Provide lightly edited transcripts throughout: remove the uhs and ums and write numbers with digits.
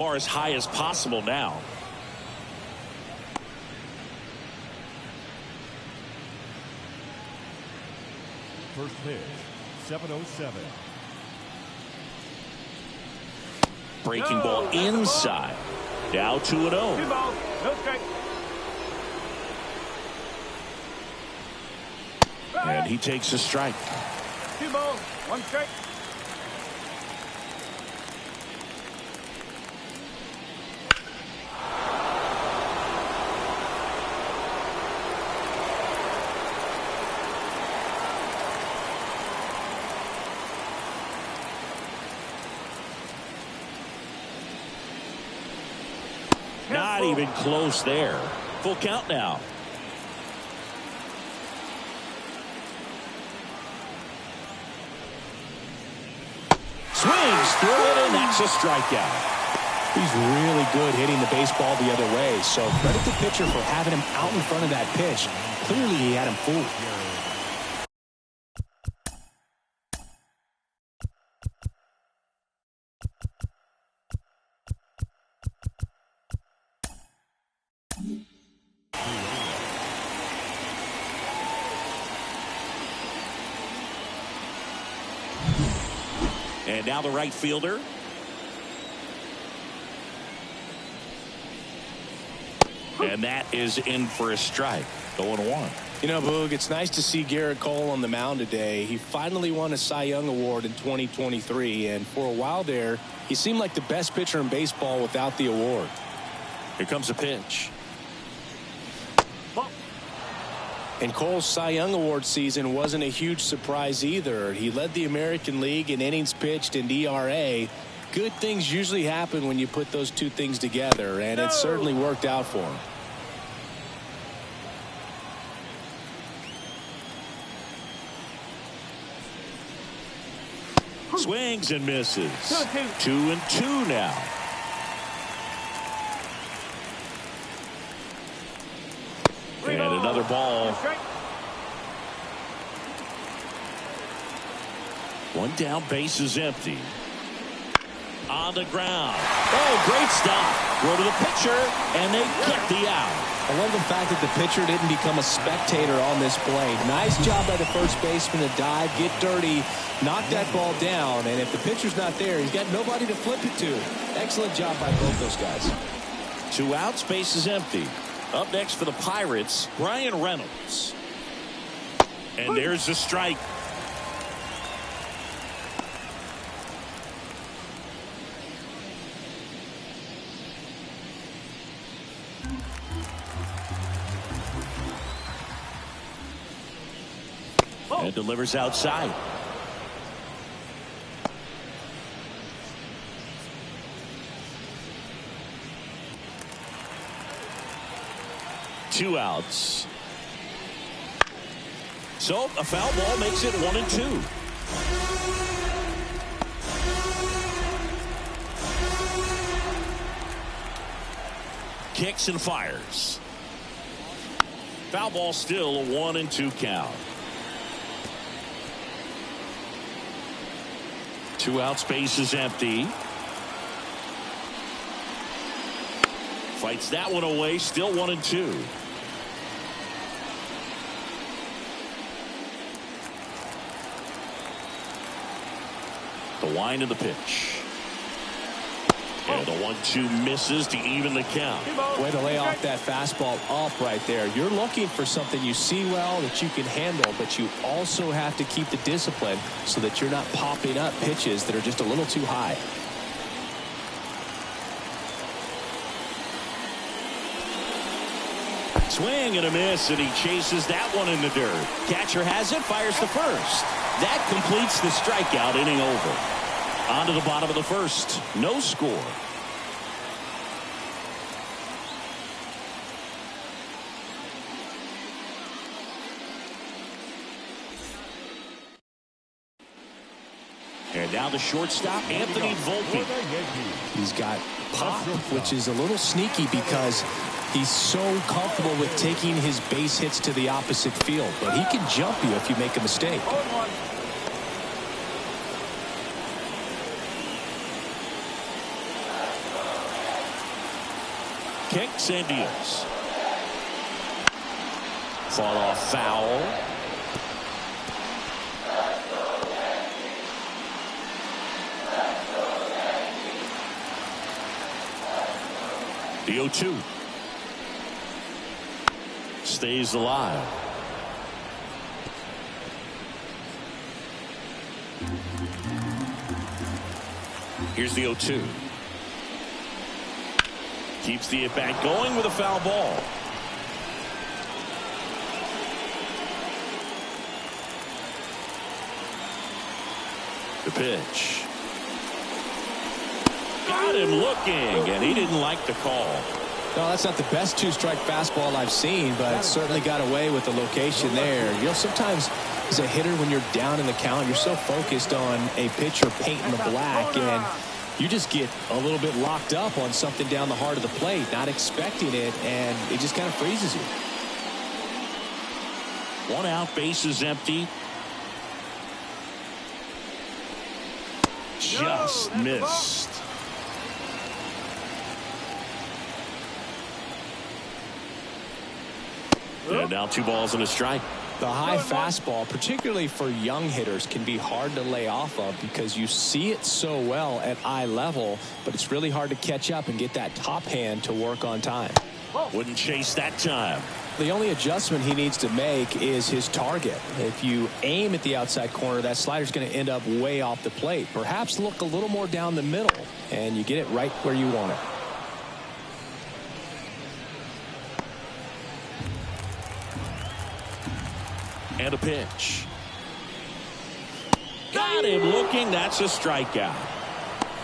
bar as high as possible now. First pitch, 7:07. Breaking ball inside. Now 2-0. 2 balls, no strike. And he takes a strike. 2 balls, 1 strike. Not even close there. Full count now. Swings through it, and that's a strikeout. He's really good hitting the baseball the other way, so credit the pitcher for having him out in front of that pitch. Clearly he had him fooled. And now the right fielder. And that is in for a strike. 0-1. You know, Boog, it's nice to see Garrett Cole on the mound today. He finally won a Cy Young Award in 2023, and for a while there, he seemed like the best pitcher in baseball without the award. Here comes a pitch. And Cole's Cy Young Award season wasn't a huge surprise either. He led the American League in innings pitched and ERA. Good things usually happen when you put those two things together, and it certainly worked out for him. Swings and misses. 2-2 now. And another ball. One down, base is empty. On the ground. Oh, great stop. Throw to the pitcher, and they get the out. I love the fact that the pitcher didn't become a spectator on this play. Nice job by the first baseman to dive, get dirty, knock that ball down, and if the pitcher's not there, he's got nobody to flip it to. Excellent job by both those guys. 2 outs, base is empty. Up next for the Pirates, Brian Reynolds. And there's the strike. And delivers outside. Two outs. So a foul ball makes it 1-2. Kicks and fires. Foul ball, still a 1-2 count. 2 outs, base is empty. Fights that one away, still 1-2. The wind of the pitch. And the 1-2 misses to even the count. Way to lay off that fastball up right there. You're looking for something you see well that you can handle, but you also have to keep the discipline so that you're not popping up pitches that are just a little too high. Swing and a miss, and he chases that one in the dirt. Catcher has it, fires the first. That completes the strikeout, inning over. On to the bottom of the first. No score. And now the shortstop, Anthony Volpe. He's got pop, which is a little sneaky because he's so comfortable with taking his base hits to the opposite field. But he can jump you if you make a mistake. kicks and deals. Fought off foul. The 0-2. Stays alive. Here's the 0-2. Keeps the at-bat going with a foul ball. The pitch. Got him looking, and he didn't like the call. No, that's not the best two-strike fastball I've seen, but it certainly got away with the location there. You know, sometimes as a hitter, when you're down in the count, you're so focused on a pitcher painting the black, and you just get a little bit locked up on something down the heart of the plate, not expecting it, and it just kind of freezes you. 1 out, bases empty. Just missed. And now 2 balls and a strike. The high fastball, particularly for young hitters, can be hard to lay off of because you see it so well at eye level, but it's really hard to catch up and get that top hand to work on time. Wouldn't chase that time. The only adjustment he needs to make is his target. If you aim at the outside corner, that slider's going to end up way off the plate. Perhaps look a little more down the middle, and you get it right where you want it. And a pitch. Got him looking. That's a strikeout.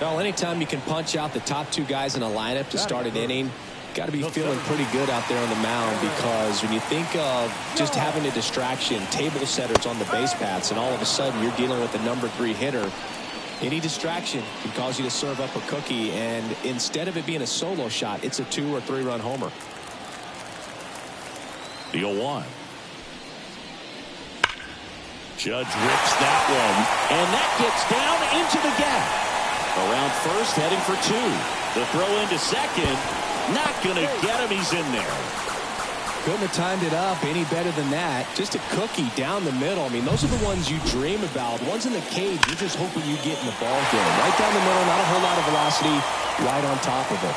Well, anytime you can punch out the top 2 guys in a lineup to start an inning, got to be feeling pretty good out there on the mound, because when you think of just having a distraction, table setters on the base paths, and all of a sudden you're dealing with the number 3 hitter, any distraction can cause you to serve up a cookie, and instead of it being a solo shot, it's a 2 or 3 run homer. The 0-1. Judge rips that one, and that gets down into the gap. Around first, heading for 2. The throw into second, not going to get him. He's in there. Couldn't have timed it up any better than that. Just a cookie down the middle. I mean, those are the ones you dream about. Ones in the cage, you're just hoping you get in the ball game. Right down the middle, not a whole lot of velocity, right on top of it.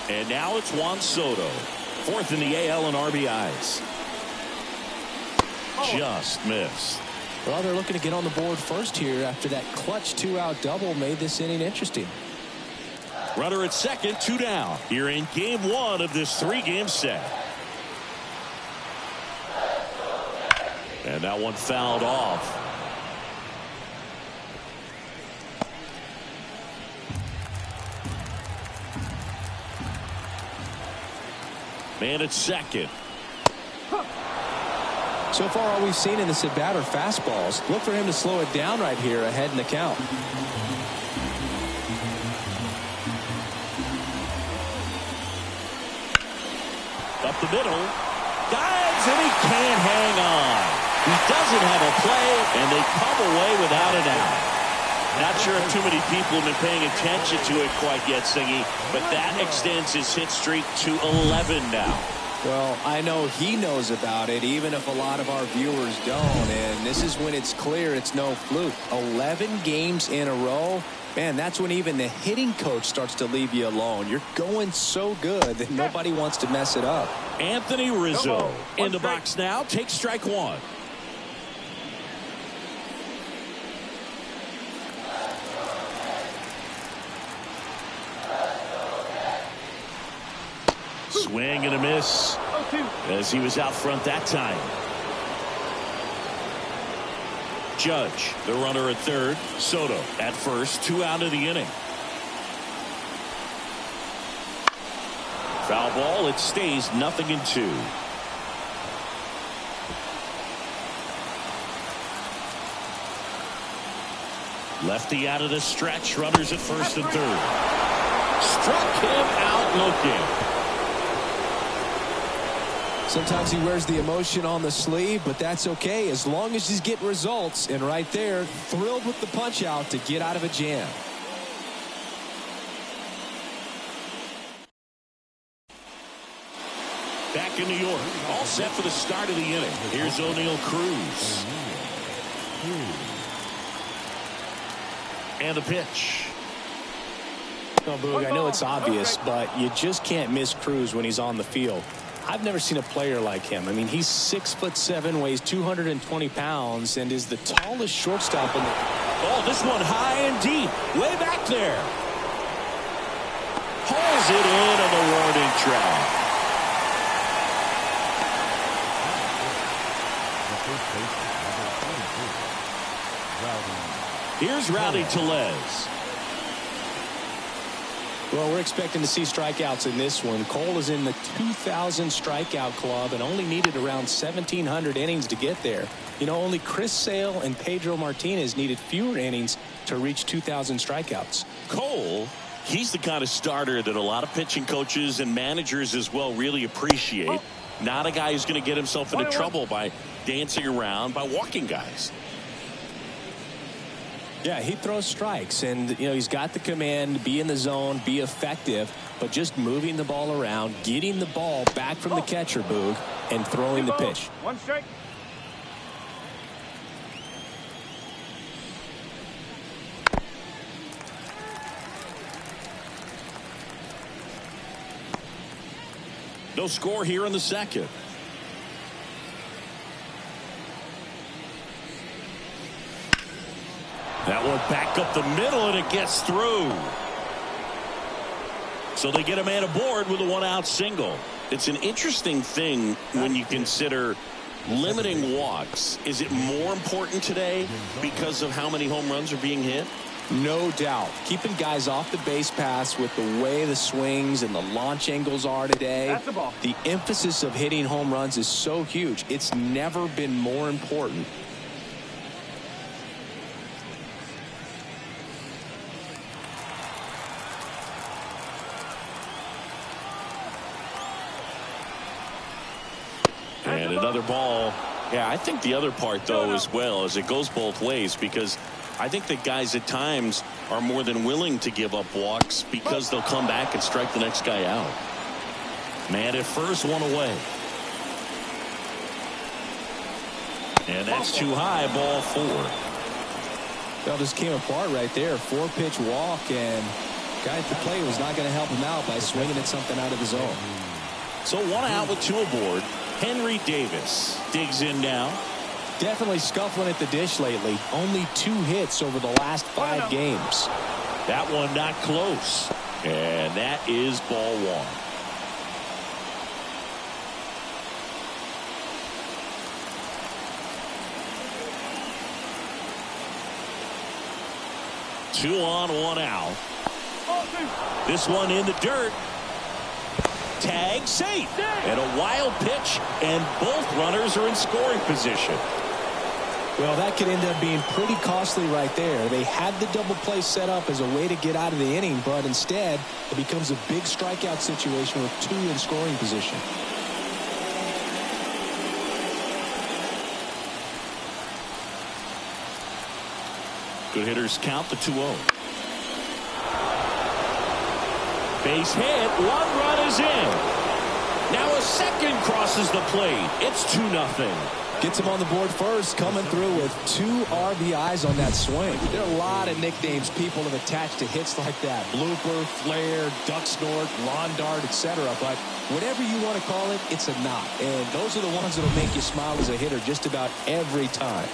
And now it's Juan Soto, 4th in the AL in RBIs. Just missed. Well, they're looking to get on the board first here after that clutch 2-out double made this inning interesting. Runner at second, 2 down. Here in game 1 of this 3-game set. And that one fouled off. Man at second. So far, all we've seen in this at-bat are fastballs. Look for him to slow it down right here ahead in the count. Up the middle. Dives, and he can't hang on. He doesn't have a play, and they come away without an out. Not sure if too many people have been paying attention to it quite yet, Singy, but that extends his hit streak to 11 now. Well, I know he knows about it, even if a lot of our viewers don't. And this is when it's clear it's no fluke. 11 games in a row. Man, that's when even the hitting coach starts to leave you alone. You're going so good that nobody wants to mess it up. Anthony Rizzo in the box now. Takes strike 1. Swing and a miss as he was out front that time. Judge, the runner at third. Soto at first. 2 out of the inning. Foul ball. It stays 0-2. Lefty out of the stretch. Runners at first and third. Struck him out looking. Sometimes he wears the emotion on the sleeve, but that's okay as long as he's getting results. And right there, thrilled with the punch out to get out of a jam. Back in New York, all set for the start of the inning. Here's O'Neal Cruz. And the pitch. No, Boog, I know it's obvious, but you just can't miss Cruz when he's on the field. I've never seen a player like him. I mean, he's 6'7", weighs 220 pounds, and is the tallest shortstop in the... Oh, this one high and deep, way back there. Pulls it in on the warning track. Here's Rowdy Tellez. Well, we're expecting to see strikeouts in this one. Cole is in the 2,000 strikeout club and only needed around 1,700 innings to get there. You know, only Chris Sale and Pedro Martinez needed fewer innings to reach 2,000 strikeouts. Cole, he's the kind of starter that a lot of pitching coaches and managers as well really appreciate. Not a guy who's going to get himself into trouble by dancing around, by walking guys. Yeah, he throws strikes, and you know he's got the command to be in the zone, be effective, but just moving the ball around, getting the ball back from the catcher, Boog, and throwing the pitch. One strike. No score here in the second. That one back up the middle, and it gets through. So they get a man aboard with a one-out single. It's an interesting thing when you consider limiting walks. Is it more important today because of how many home runs are being hit? No doubt. Keeping guys off the base paths with the way the swings and the launch angles are today. That's the ball. The emphasis of hitting home runs is so huge. It's never been more important. And another ball. Yeah, I think the other part, though, as well, is it goes both ways, because I think that guys at times are more than willing to give up walks because they'll come back and strike the next guy out. Man at first, one away. And that's too high, ball 4. Well, this came apart right there. 4-pitch walk, and guy at the plate was not going to help him out by swinging at something out of the zone. So one out with 2 aboard. Henry Davis digs in now. Definitely scuffling at the dish lately. Only 2 hits over the last 5 games. That one not close. And that is ball 1. Two on, 1 out. This one in the dirt. Tag safe. And a wild pitch, and both runners are in scoring position. Well, that could end up being pretty costly right there. They had the double play set up as a way to get out of the inning, but instead it becomes a big strikeout situation with 2 in scoring position. Good hitters count the 2-0. Base hit. 1 run is in. Now a second crosses the plate. It's 2-0. Gets him on the board first, coming through with 2 RBIs on that swing. There are a lot of nicknames people have attached to hits like that. Blooper, flare, duck snort, lawn dart, etc. But whatever you want to call it, it's a knock. And those are the ones that'll make you smile as a hitter just about every time.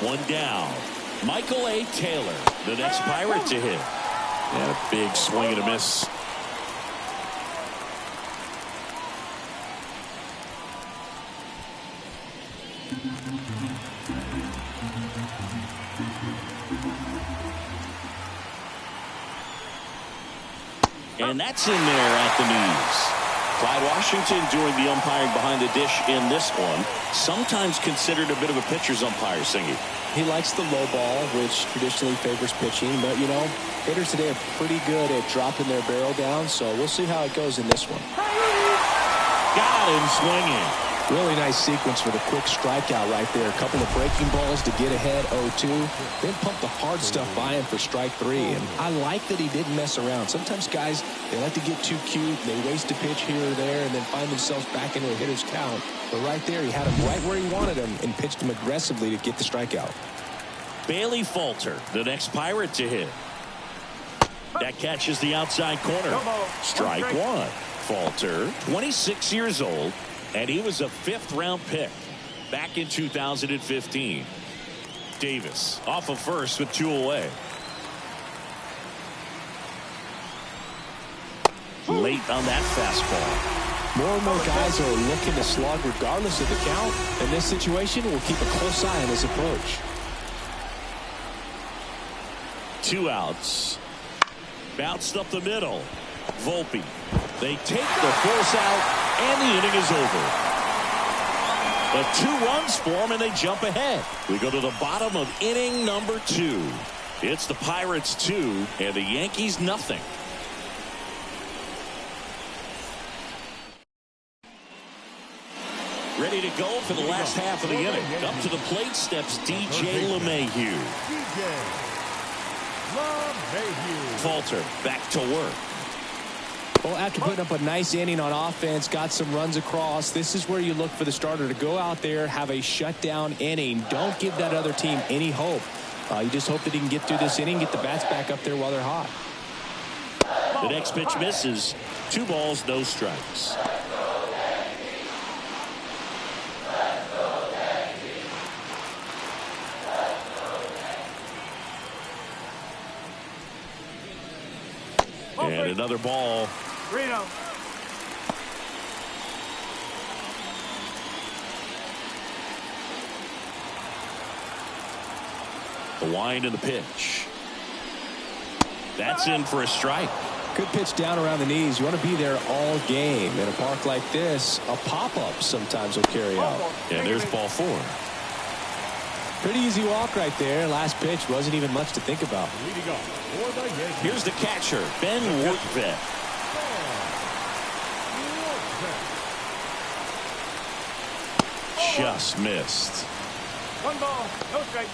1 down. Michael A. Taylor, the next Pirate to hit. And a big swing and a miss. And that's in there at the knees. Clyde Washington doing the umpiring behind the dish in this one. Sometimes considered a bit of a pitcher's umpire, Singy. He likes the low ball, which traditionally favors pitching. But, you know, hitters today are pretty good at dropping their barrel down. So we'll see how it goes in this one. Got him swinging. Really nice sequence for the quick strikeout right there. A couple of breaking balls to get ahead 0-2. Then pump the hard stuff by him for strike 3. And I like that he didn't mess around. Sometimes guys, they like to get too cute. They waste a pitch here or there and then find themselves back into a hitter's count. But right there, he had him right where he wanted him and pitched him aggressively to get the strikeout. Bailey Falter, the next Pirate to hit. That catches the outside corner. Strike 1. Falter, 26 years old. And he was a 5th-round pick back in 2015. Davis off of first with 2 away. Late on that fastball. More and more guys are looking to slug regardless of the count. In this situation, we'll keep a close eye on his approach. 2 outs. Bounced up the middle. Volpe. They take the force out. And the inning is over. But 2 runs for them, and they jump ahead. We go to the bottom of inning number 2. It's the Pirates 2 and the Yankees nothing. Ready to go for the last half of the inning. Up to the plate steps DJ LeMahieu. Falter back to work. Well, after putting up a nice inning on offense, got some runs across, this is where you look for the starter to go out there, have a shutdown inning. Don't give that other team any hope. You just hope that he can get through this inning, get the bats back up there while they're hot. The next pitch misses. 2 balls, no strikes. And another ball. Reno. The wind and the pitch. That's in for a strike. Good pitch down around the knees. You want to be there all game. In a park like this, a pop-up sometimes will carry out. And there's ball 4. Pretty easy walk right there. Last pitch wasn't even much to think about. Here's the catcher, Ben Workvet. Just missed. 1 ball, no strike.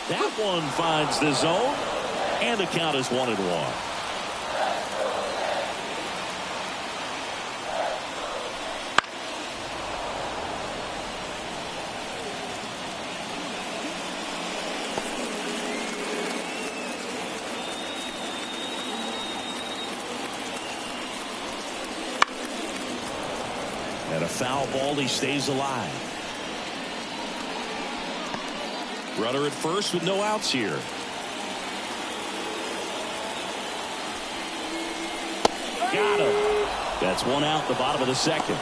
That one finds the zone, and the count is 1-1. And a foul ball, he stays alive. Runner at first with no outs here. Got him. That's 1 out, the bottom of the 2nd.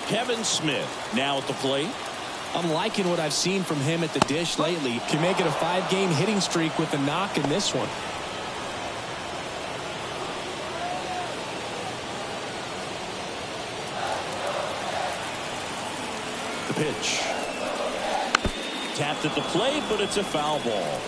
Kevin Smith now at the plate. I'm liking what I've seen from him at the dish lately. Can make it a 5-game hitting streak with a knock in this one. The pitch. Tapped at the plate, but it's a foul ball.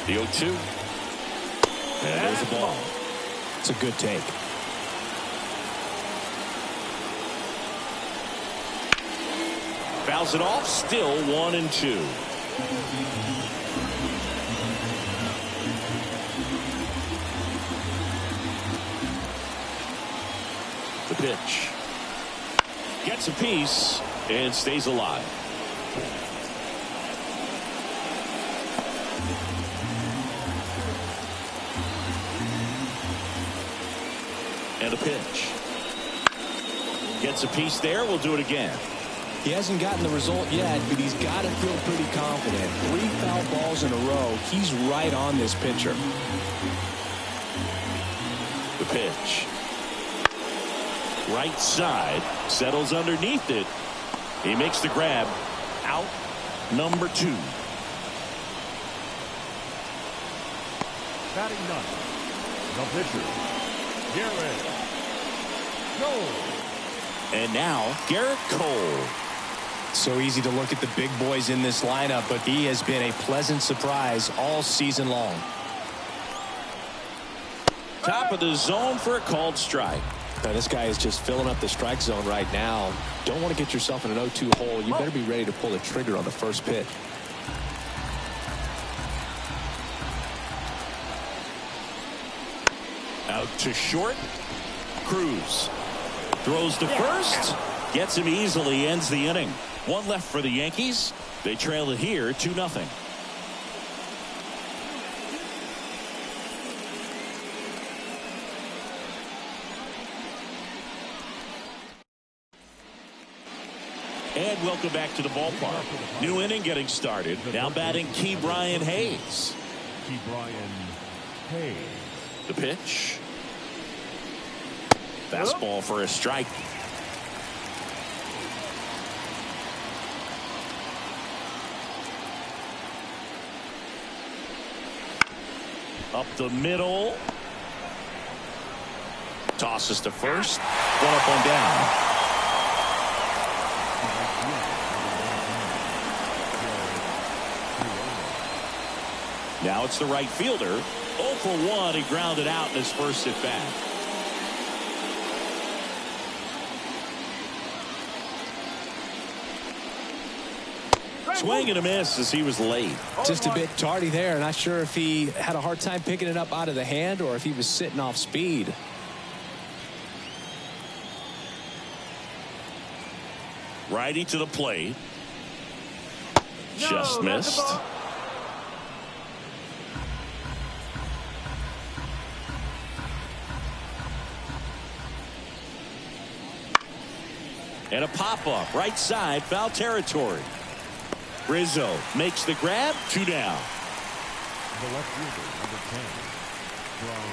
The 0-2. And there's a ball. It's a good take. Fouls it off, still 1-2. The pitch. Gets a piece and stays alive. And a pitch. Gets a piece there. We'll do it again. He hasn't gotten the result yet, but he's got to feel pretty confident. 3 foul balls in a row. He's right on this pitcher. The pitch. Right side. Settles underneath it. He makes the grab. Out number 2. Batting ninth, the pitcher, Garrett Cole. And now Garrett Cole. So easy to look at the big boys in this lineup, but he has been a pleasant surprise all season long. Top of the zone for a called strike. Now this guy is just filling up the strike zone right now. Don't want to get yourself in an 0-2 hole. You better be ready to pull the trigger on the first pitch. Out to short. Cruz throws to first. Gets him easily. Ends the inning. 1 left for the Yankees. They trail it here 2-0. And welcome back to the ballpark. New inning getting started. Now batting Ke'Bryan Hayes. Ke'Bryan Hayes. The pitch. Fastball for a strike. Up the middle. Tosses to first. 1 up, 1 down. Now it's the right fielder. 0 for 1. He grounded out in his first at bat. Swing and a miss as he was late. Just a bit tardy there. Not sure if he had a hard time picking it up out of the hand or if he was sitting off speed. Righty to the plate. Just missed. And a pop-up, right side, foul territory. Rizzo makes the grab, 2 down. The left fielder, number 10, Brian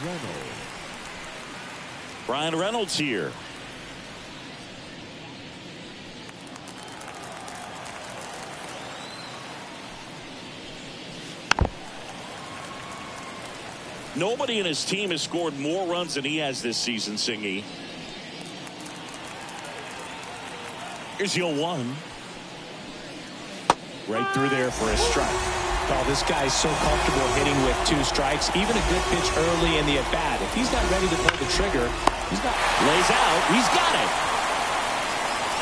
Reynolds. Brian Reynolds here. Nobody in his team has scored more runs than he has this season, Singy. Here's the 0-1. Right through there for a strike. Oh, this guy's so comfortable hitting with 2 strikes. Even a good pitch early in the at-bat. If he's not ready to pull the trigger, he's not. Lays out. He's got it.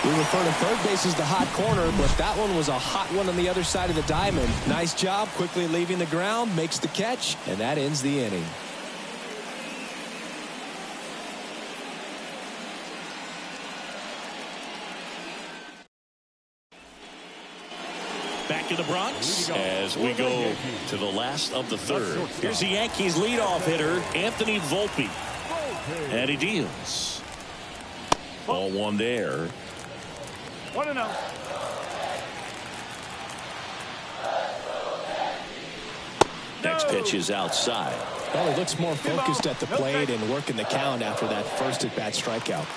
We refer to third base as the hot corner, but that one was a hot one on the other side of the diamond. Nice job, quickly leaving the ground, makes the catch, and that ends the inning. Back in the Bronx as we go to the last of the third. Here's the Yankees leadoff hitter, Anthony Volpe. And he deals. Ball 1 there. 1-0. Next pitch is outside. Well, he looks more focused at the plate and working the count after that first at-bat strikeout.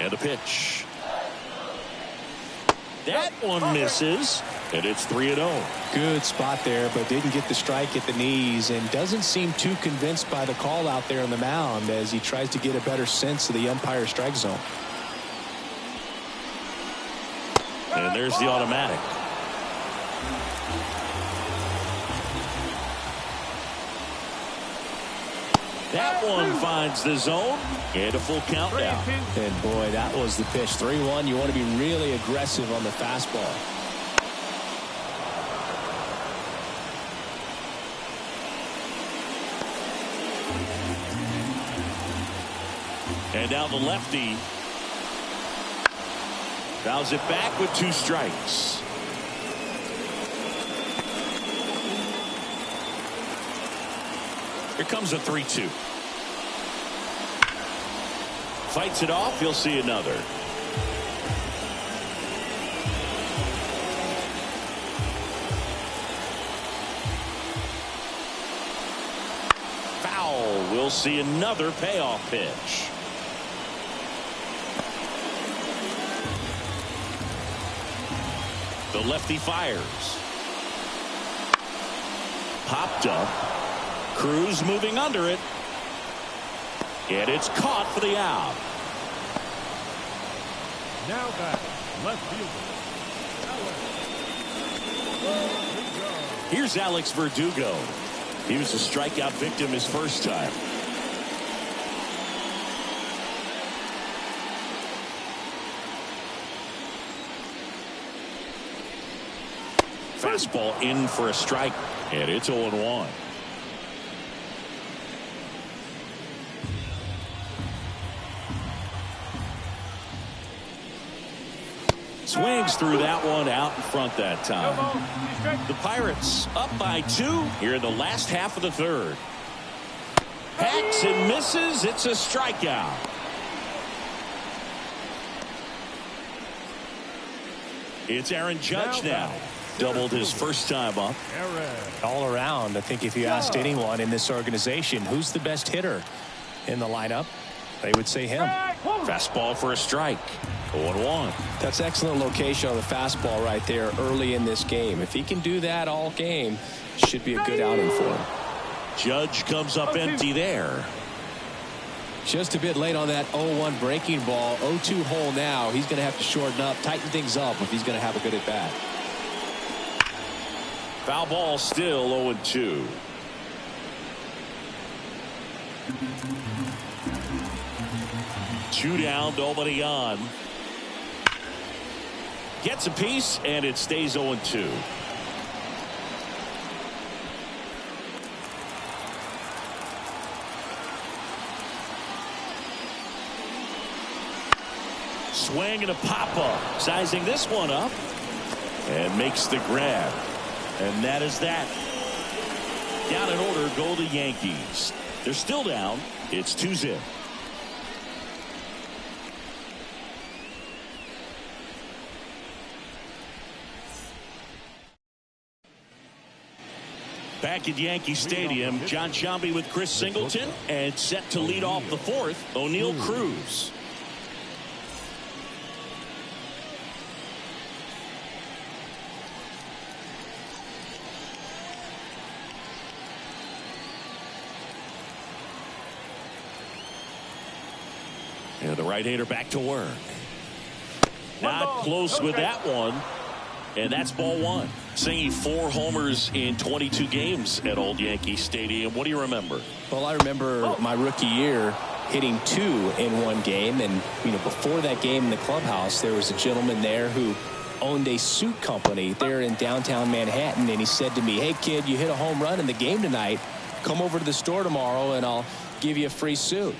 And a pitch. That one misses, and it's 3-0. Good spot there, but didn't get the strike at the knees and doesn't seem too convinced by the call out there on the mound as he tries to get a better sense of the umpire strike zone. And there's the automatic. That one finds the zone and a full count now. And boy, that was the pitch. 3-1. You want to be really aggressive on the fastball. And now the lefty fouls it back with 2 strikes. Here comes a 3-2. fights it off. He'll see another. Foul. We'll see another payoff pitch. The lefty fires. Popped up. Cruz moving under it. And it's caught for the out. Now back, left fielder. Here's Alex Verdugo. He was a strikeout victim his first time. Fastball in for a strike, and it's 0-1. Swings through that one out in front that time. The Pirates up by 2 here in the last half of the third. Hacks and misses. It's a strikeout. It's Aaron Judge now. Doubled his first time up. All around, I think if you asked anyone in this organization who's the best hitter in the lineup, they would say him. Fastball for a strike. 0-1. That's excellent location on the fastball right there early in this game. If he can do that all game, should be a good outing for him. Judge comes up empty there. Just a bit late on that 0-1 breaking ball. 0-2 hole now. He's going to have to shorten up, tighten things up if he's going to have a good at bat. Foul ball still 0-2. Two down, nobody on. Gets a piece, and it stays 0-2. Swing and a pop-up. Sizing this one up. And makes the grab. And that is that. Down in order go the Yankees. They're still down. It's 2-0. Back at Yankee Stadium, John Sciambi with Chris Singleton, and set to lead off the fourth, O'Neal Cruz. And the right-hander back to work. Not close with that one. And that's ball one. Singing 4 homers in 22 games at Old Yankee Stadium. What do you remember? Well, I remember my rookie year hitting 2 in one game. And, you know, before that game in the clubhouse, there was a gentleman there who owned a suit company there in downtown Manhattan. And he said to me, hey, kid, you hit a home run in the game tonight. Come over to the store tomorrow and I'll give you a free suit.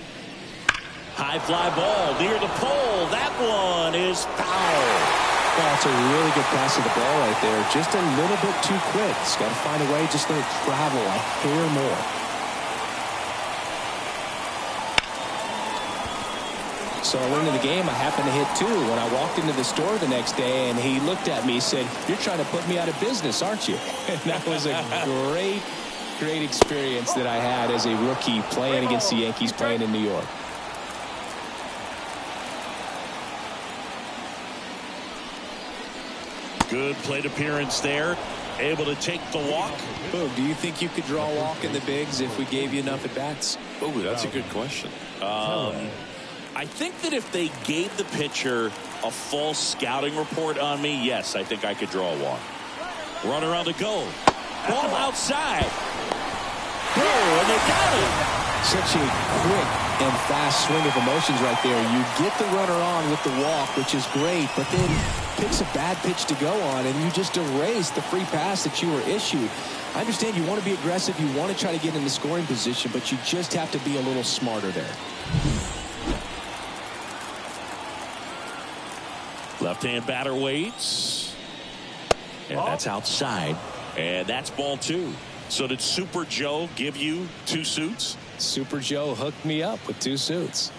High fly ball near the pole. That one is foul. Well, it's a really good pass of the ball right there. Just a little bit too quick. He's got to find a way, just let it travel a hair more. So I went into the game. I happened to hit 2 when I walked into the store the next day, and he looked at me and said, you're trying to put me out of business, aren't you? And that was a great experience that I had as a rookie playing against the Yankees, playing in New York. Good plate appearance there. Able to take the walk. Boom, do you think you could draw a walk in the bigs if we gave you enough at bats? Oh, that's a good question. I think that if they gave the pitcher a false scouting report on me, yes, I think I could draw a walk. Runner on the go. Ball outside. Oh, and they got it. Such a quick and fast swing of emotions right there. You get the runner on with the walk, which is great, but then picks a bad pitch to go on, and you just erase the free pass that you were issued. I understand you want to be aggressive, you want to try to get in the scoring position, but you just have to be a little smarter there. Left-hand batter waits. And that's outside. And that's ball 2. So did Super Joe give you 2 suits? Super Joe hooked me up with 2 suits.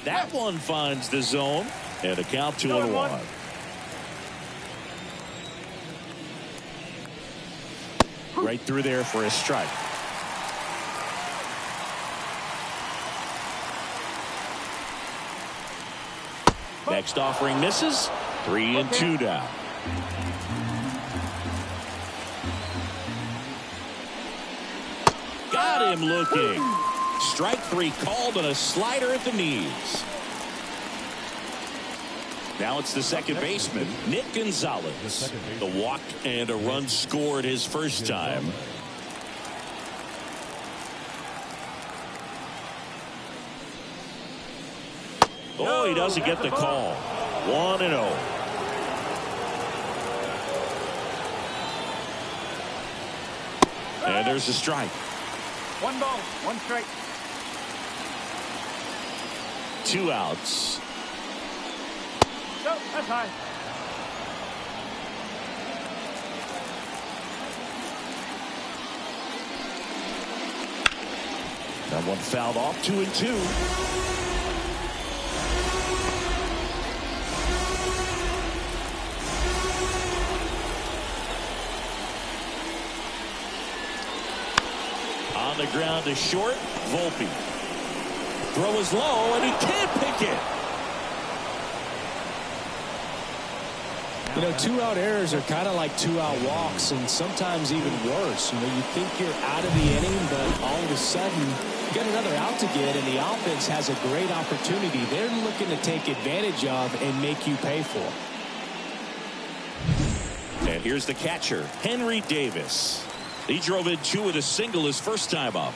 That one finds the zone, and a count 2-1. Right through there for a strike. Next offering misses. 3-2 down. Got him looking. Strike 3 called on a slider at the knees. Now it's the second baseman, Nick Gonzalez. The walk and a run scored his first time. Oh, he doesn't get the call. 1-0. And there's a strike. 1 ball, 1 strike. 2 outs. No, that's high. That one fouled off. 2-2. On the ground to short. Volpe. Throw is low, and he can't pick it. You know, 2-out errors are kind of like 2-out walks, and sometimes even worse. You know, you think you're out of the inning, but all of a sudden, you get another out to get, and the offense has a great opportunity. They're looking to take advantage of and make you pay for. And here's the catcher, Henry Davis. He drove in 2 with a single his first time up.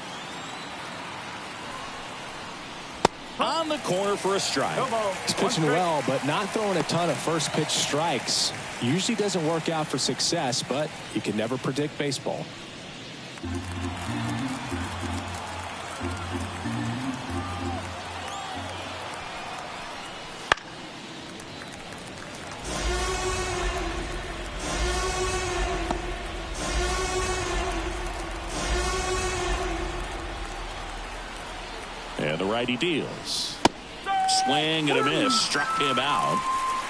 On the corner for a strike. He's pitching well, but not throwing a ton of first pitch strikes. Usually doesn't work out for success, but you can never predict baseball. And the righty deals. Swing and a miss. Struck him out.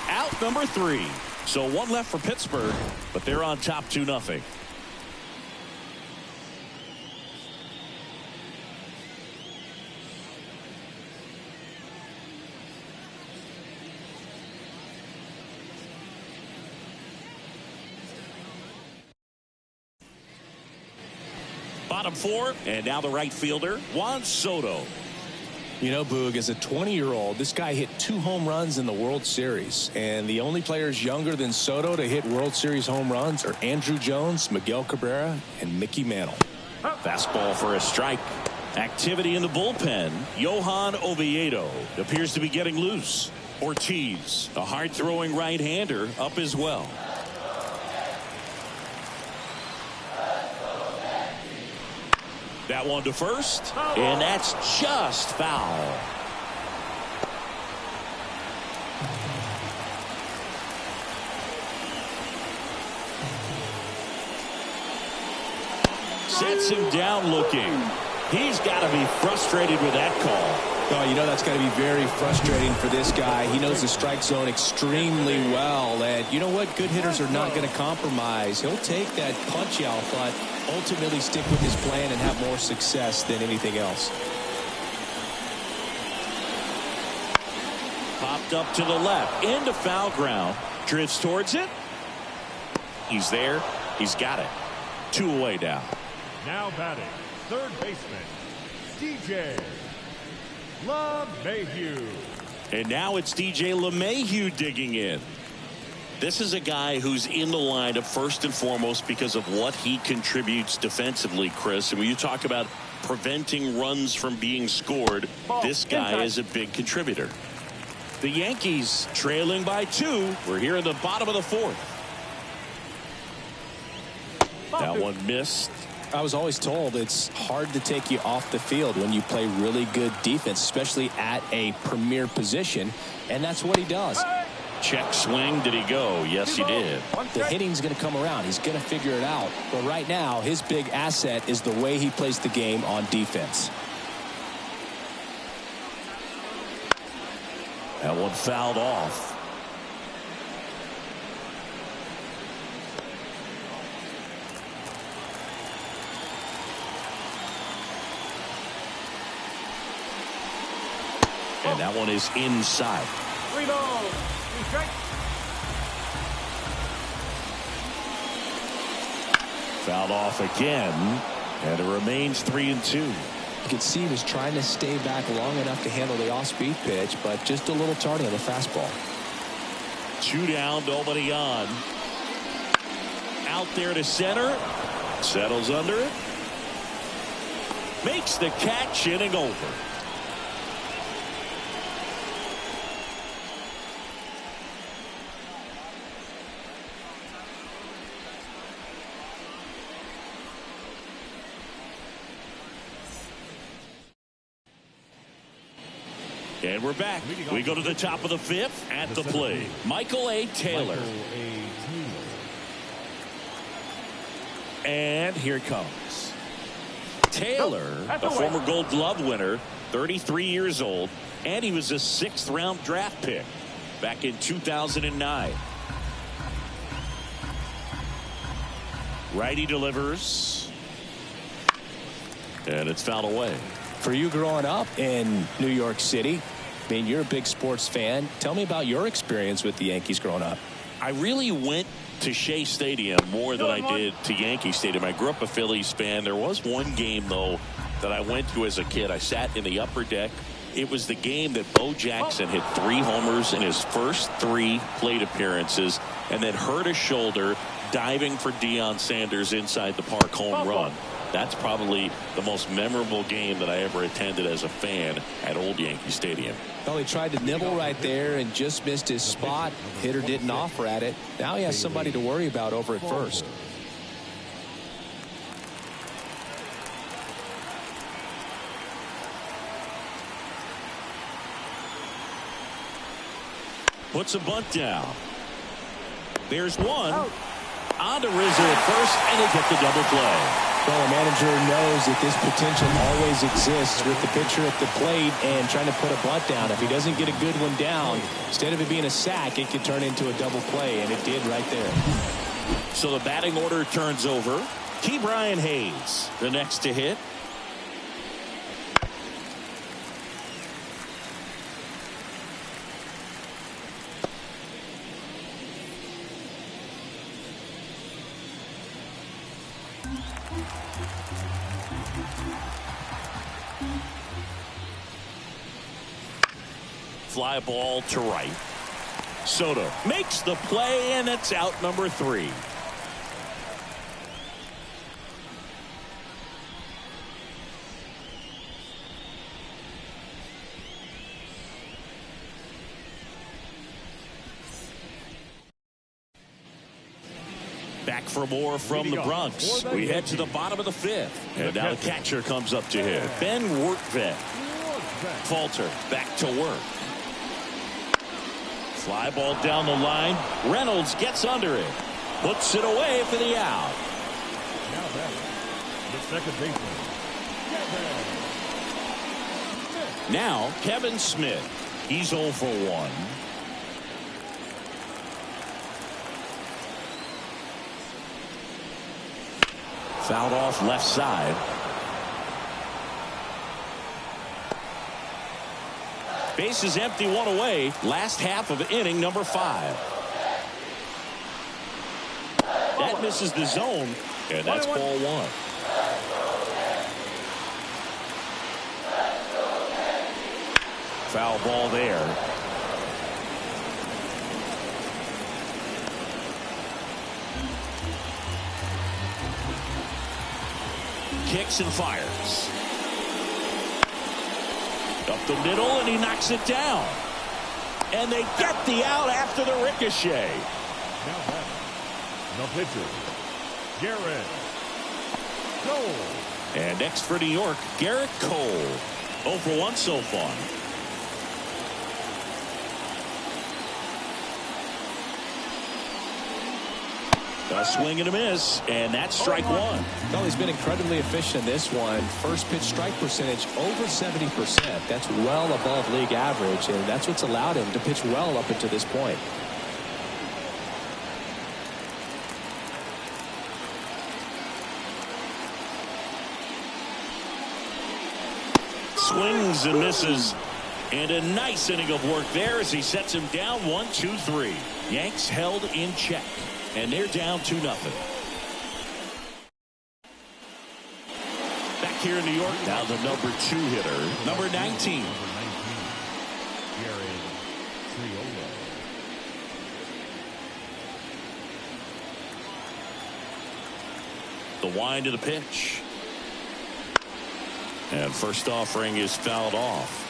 Out number 3. So 1 left for Pittsburgh, but they're on top 2-0. Bottom 4, and now the right fielder, Juan Soto. You know, Boog, as a 20-year-old, this guy hit 2 home runs in the World Series. And the only players younger than Soto to hit World Series home runs are Andrew Jones, Miguel Cabrera, and Mickey Mantle. Fastball for a strike. Activity in the bullpen. Johan Oviedo appears to be getting loose. Ortiz, a hard-throwing right-hander, up as well. That one to first, and that's just foul. Sets him down looking. He's got to be frustrated with that call. Oh, you know that's got to be very frustrating for this guy. He knows the strike zone extremely well. And you know what? Good hitters are not going to compromise. He'll take that punch out, but ultimately stick with his plan and have more success than anything else. Popped up to the left. Into foul ground. Drifts towards it. He's there. He's got it. 2 away now. Now batting, third baseman, DJ LeMahieu. And now it's DJ LeMahieu digging in. This is a guy who's in the lineup first and foremost because of what he contributes defensively, Chris. And when you talk about preventing runs from being scored, this guy is a big contributor. The Yankees trailing by 2. We're here in the bottom of the 4th. That one missed. I was always told it's hard to take you off the field when you play really good defense, especially at a premier position, and that's what he does. Check swing. Did he go? Yes, he did. The hitting's going to come around. He's going to figure it out. But right now, his big asset is the way he plays the game on defense. That one fouled off. And that one is inside. 3 balls, 2 strikes. Fouled off again, and it remains 3-2. You can see he was trying to stay back long enough to handle the off-speed pitch, but just a little tardy on the fastball. 2 down, nobody on. Out there to center. Settles under it. Makes the catch, inning over. And we're back. We go to the top of the 5th. At the plate, Michael A. Taylor. And here it comes. Taylor, a former Gold Glove winner, 33 years old, and he was a 6th-round draft pick back in 2009. Righty delivers. And it's fouled away. For you growing up in New York City, I mean, you're a big sports fan. Tell me about your experience with the Yankees growing up. I really went to Shea Stadium more than I did to Yankee Stadium. I grew up a Phillies fan. There was one game, though, that I went to as a kid. I sat in the upper deck. It was the game that Bo Jackson hit 3 homers in his first 3 plate appearances and then hurt his shoulder diving for Deion Sanders inside the park home run. That's probably the most memorable game that I ever attended as a fan at Old Yankee Stadium. Well, he tried to nibble right there and just missed his spot. Hitter didn't offer at it. Now he has somebody to worry about over at first. Puts a bunt down. There's one. On to Rizzo at first, and they get the double play. Well, a manager knows that this potential always exists with the pitcher at the plate and trying to put a bunt down. If he doesn't get a good one down, instead of it being a sack, it could turn into a double play, and it did right there. So the batting order turns over. Key Brian Hayes, the next to hit. Fly ball to right. Soto makes the play, and it's out number 3. Back for more from the Bronx. We head to the bottom of the 5th. And now the catcher comes up to hit. Ben Workvet. Falter back to work. Fly ball down the line. Reynolds gets under it. Puts it away for the out. Now batting, the second baseman, Now Kevin Smith. He's 0 for 1. Fouled off left side. Base is empty, 1 away. Last half of inning number 5. That misses the zone, and that's ball 1. Foul ball there. Kicks and fires. Up the middle, and he knocks it down. And they get the out after the ricochet. now batting, the pitcher, Garrett Cole. And next for New York, Garrett Cole. 0 for 1 so far. A swing and a miss, and that's strike one. Well, he's been incredibly efficient in this one. First pitch strike percentage over 70%. That's well above league average, and that's what's allowed him to pitch well up until this point. Swings and misses. And a nice inning of work there as he sets him down 1-2-3. Yanks held in check. And they're down 2-0. Back here in New York, now the number 2 hitter, number 19. The wind of the pitch. And first offering is fouled off.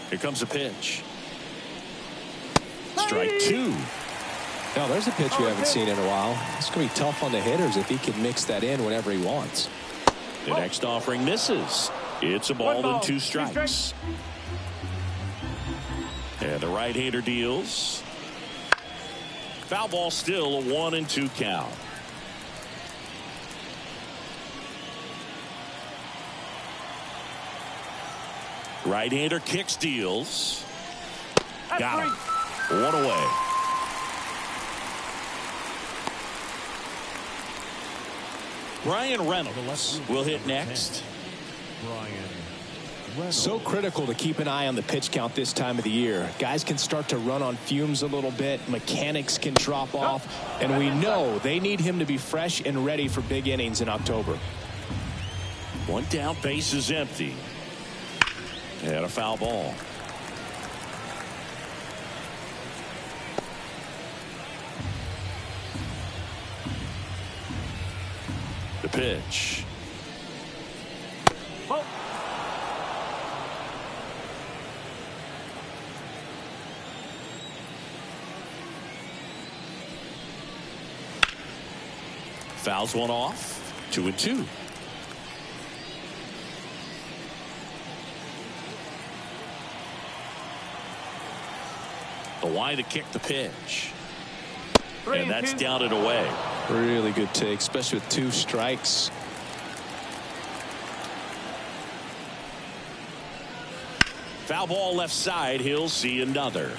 Here comes a pitch. Strike 2. Now there's a pitch we haven't seen in a while. It's going to be tough on the hitters if he can mix that in whenever he wants. The next offering misses. It's a ball and 2 strikes. And the right-hander deals. Foul ball, still a 1-2 count. Right-hander kicks, deals. Got him. 1 away. Brian Reynolds will hit next. So critical to keep an eye on the pitch count this time of the year. Guys can start to run on fumes a little bit. Mechanics can drop off. And we know they need him to be fresh and ready for big innings in October. 1 down, base is empty. And a foul ball. The pitch. Fouls one off. 2-2. The wide to kick the pitch. And that's down and away. Really good take, especially with 2 strikes. Foul ball left side. He'll see another.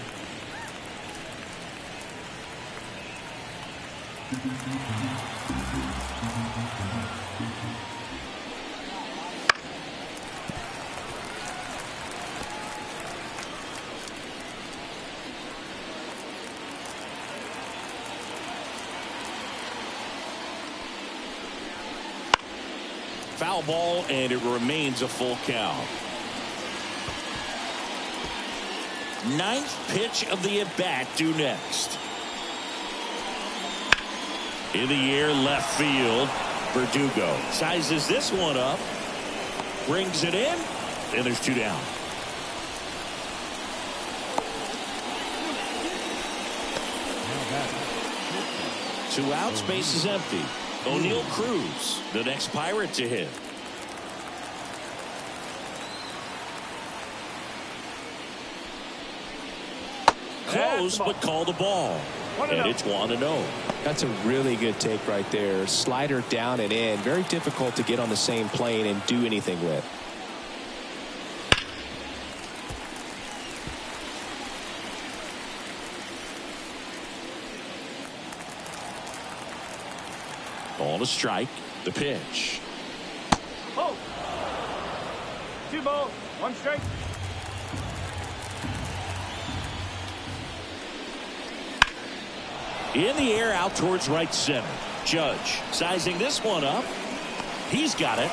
Foul ball, and it remains a full count. 9th pitch of the at-bat due next. In the air, left field. Verdugo sizes this one up, brings it in, and there's 2 down. Two outs, base is empty. O'Neal Cruz, the next Pirate to hit. Close, but call the ball. And it's 1-0. That's a really good take right there. Slider down and in. Very difficult to get on the same plane and do anything with. Ball to strike. The pitch. Oh. 2 balls, 1 strike. In the air, out towards right center. Judge sizing this one up. He's got it.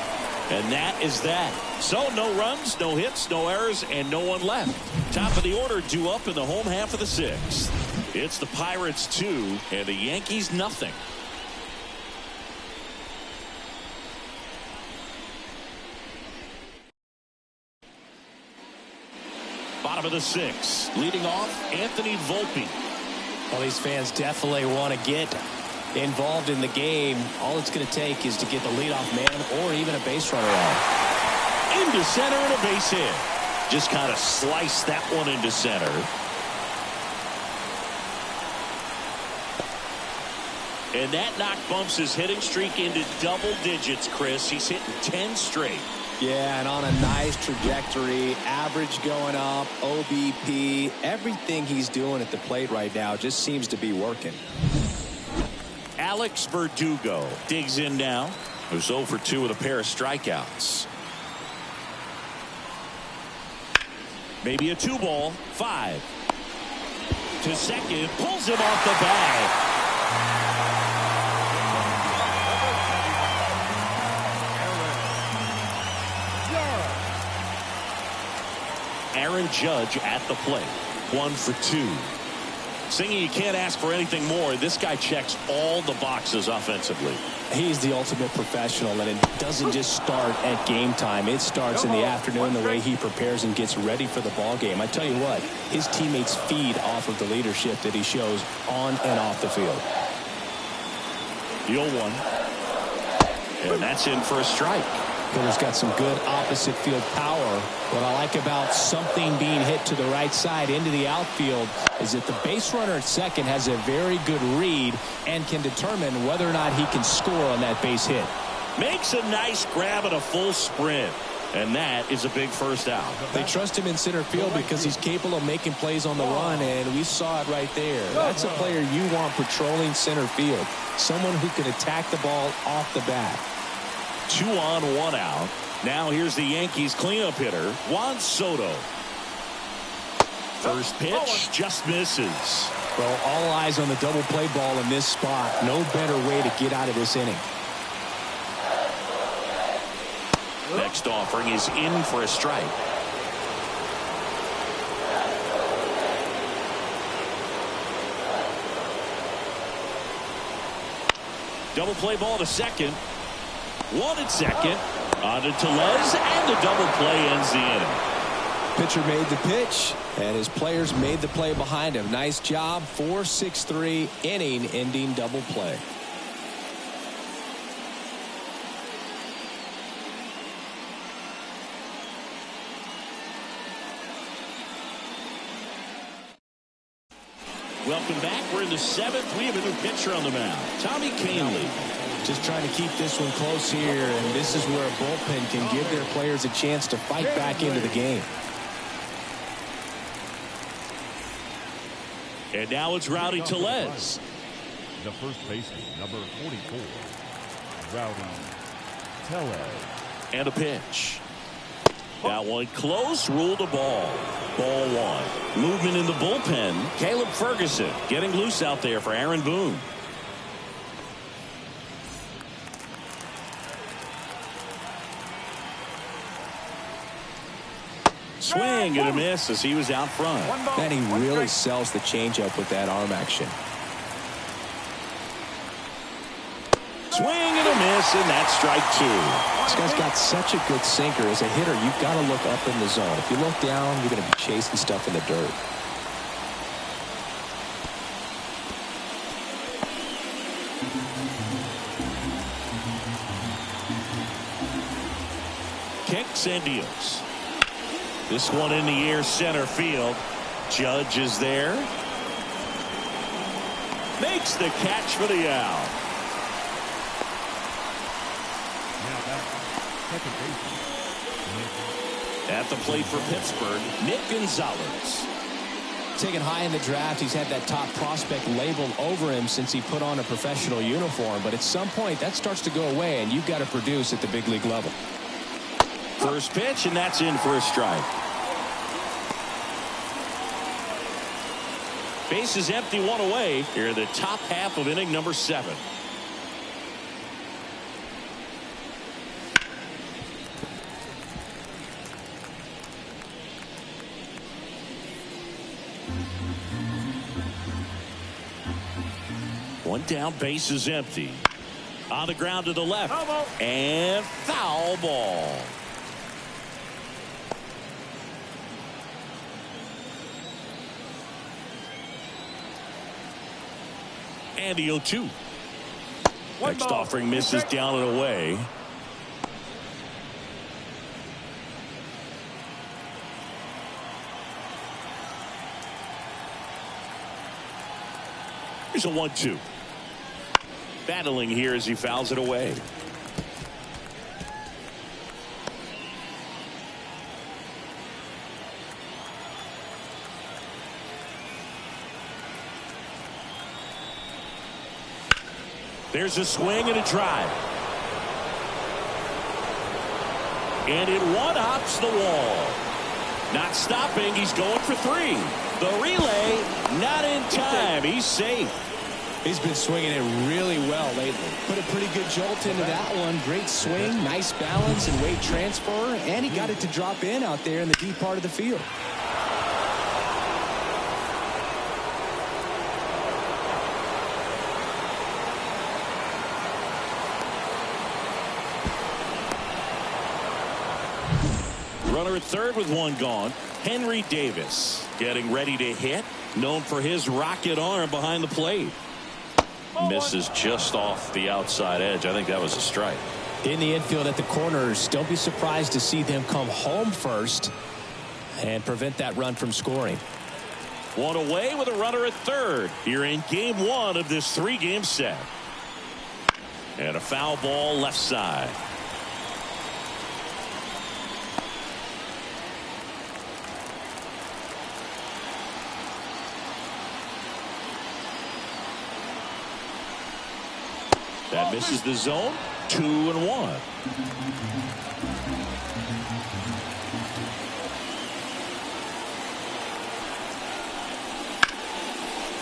And that is that. So no runs, no hits, no errors, and no one left. Top of the order due up in the home half of the 6th. It's the Pirates 2 and the Yankees nothing. Bottom of the 6th. Leading off, Anthony Volpe. Well, these fans definitely want to get involved in the game. All it's going to take is to get the leadoff man or even a base runner out. Into center and a base hit. Just kind of sliced that one into center. And that knock bumps his hitting streak into double digits, Chris. He's hitting 10 straight. Yeah, and on a nice trajectory, average going up, OBP, everything he's doing at the plate right now just seems to be working. Alex Verdugo digs in now. Who's 0 for 2 with a pair of strikeouts. Maybe a 2-ball. 5 to second, pulls him off the bag. Aaron Judge at the plate. 1 for 2. Singing, you can't ask for anything more. This guy checks all the boxes offensively. He's the ultimate professional, and it doesn't just start at game time. It starts in the afternoon, the way he prepares and gets ready for the ball game. I tell you what, his teammates feed off of the leadership that he shows on and off the field. The 0-1. And that's in for a strike. Hitter's got some good opposite field power. What I like about something being hit to the right side into the outfield is that the base runner at second has a very good read and can determine whether or not he can score on that base hit. Makes a nice grab at a full sprint. And that is a big first out. They trust him in center field because he's capable of making plays on the run, and we saw it right there. That's a player you want patrolling center field. Someone who can attack the ball off the bat. 2 on, 1 out. Now here's the Yankees cleanup hitter, Juan Soto. First pitch just misses. Well, all eyes on the double play ball in this spot. No better way to get out of this inning. Next offering is in for a strike. Double play ball to second. 1 at second. On to Tellez, and the double play ends the inning. Pitcher made the pitch, and his players made the play behind him. Nice job. 4-6-3 inning-ending double play. Welcome back. We're in the 7th. We have a new pitcher on the mound, Tommy Kahnle. Just trying to keep this one close here, and this is where a bullpen can give their players a chance to fight back into the game. And now it's Rowdy Tellez. The first baseman, number 44, Rowdy Tellez. And a pitch. That one close, ruled a ball. Ball 1. Movement in the bullpen. Caleb Ferguson getting loose out there for Aaron Boone. Swing and a miss as he was out front. And he really sells the changeup with that arm action. Swing and a miss, and that's strike 2. This guy's got such a good sinker. As a hitter, you've got to look up in the zone. If you look down, you're going to be chasing stuff in the dirt. Kicks and deals. This one in the air, center field. Judge is there. Makes the catch for the out. Now back, second baseman. At the plate for Pittsburgh, Nick Gonzalez. Taken high in the draft, he's had that top prospect labeled over him since he put on a professional uniform. But at some point, that starts to go away, and you've got to produce at the big league level. First pitch, and that's in for a strike. Base is empty, 1 away. Here in the top half of inning number 7. One down, base is empty. On the ground to the left. And foul ball. And the 0-2. Next offering misses down and away. Here's a 1-2. Battling here as he fouls it away. There's a swing and a drive. And it one-hops the wall. Not stopping. He's going for 3. The relay, not in time. He's safe. He's been swinging it really well lately. Put a pretty good jolt into that one. Great swing, nice balance and weight transfer. And he got it to drop in out there in the deep part of the field. Runner at third with 1 gone. Henry Davis getting ready to hit. Known for his rocket arm behind the plate. Misses just off the outside edge. I think that was a strike. In the infield at the corners, don't be surprised to see them come home first and prevent that run from scoring. 1 away with a runner at third here in game 1 of this 3-game set. And a foul ball left side. That misses the zone. 2-1.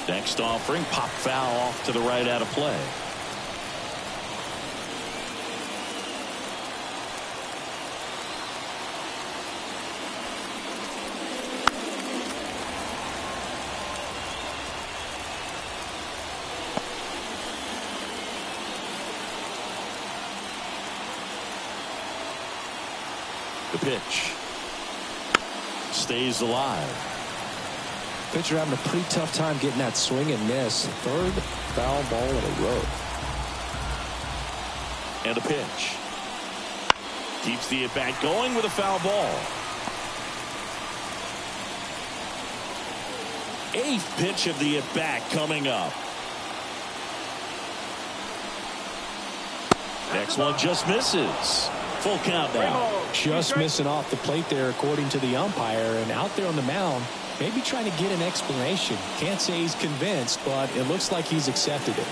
Next offering, pop foul off to the right out of play. The pitch stays alive. Pitcher having a pretty tough time getting that swing and miss. 3rd foul ball in a row. And a pitch. Keeps the at-bat going with a foul ball. 8th pitch of the at-bat coming up. Next one just misses. Full count now. Just missing off the plate there according to the umpire, and out there on the mound maybe trying to get an explanation. Can't say he's convinced, but it looks like he's accepted it.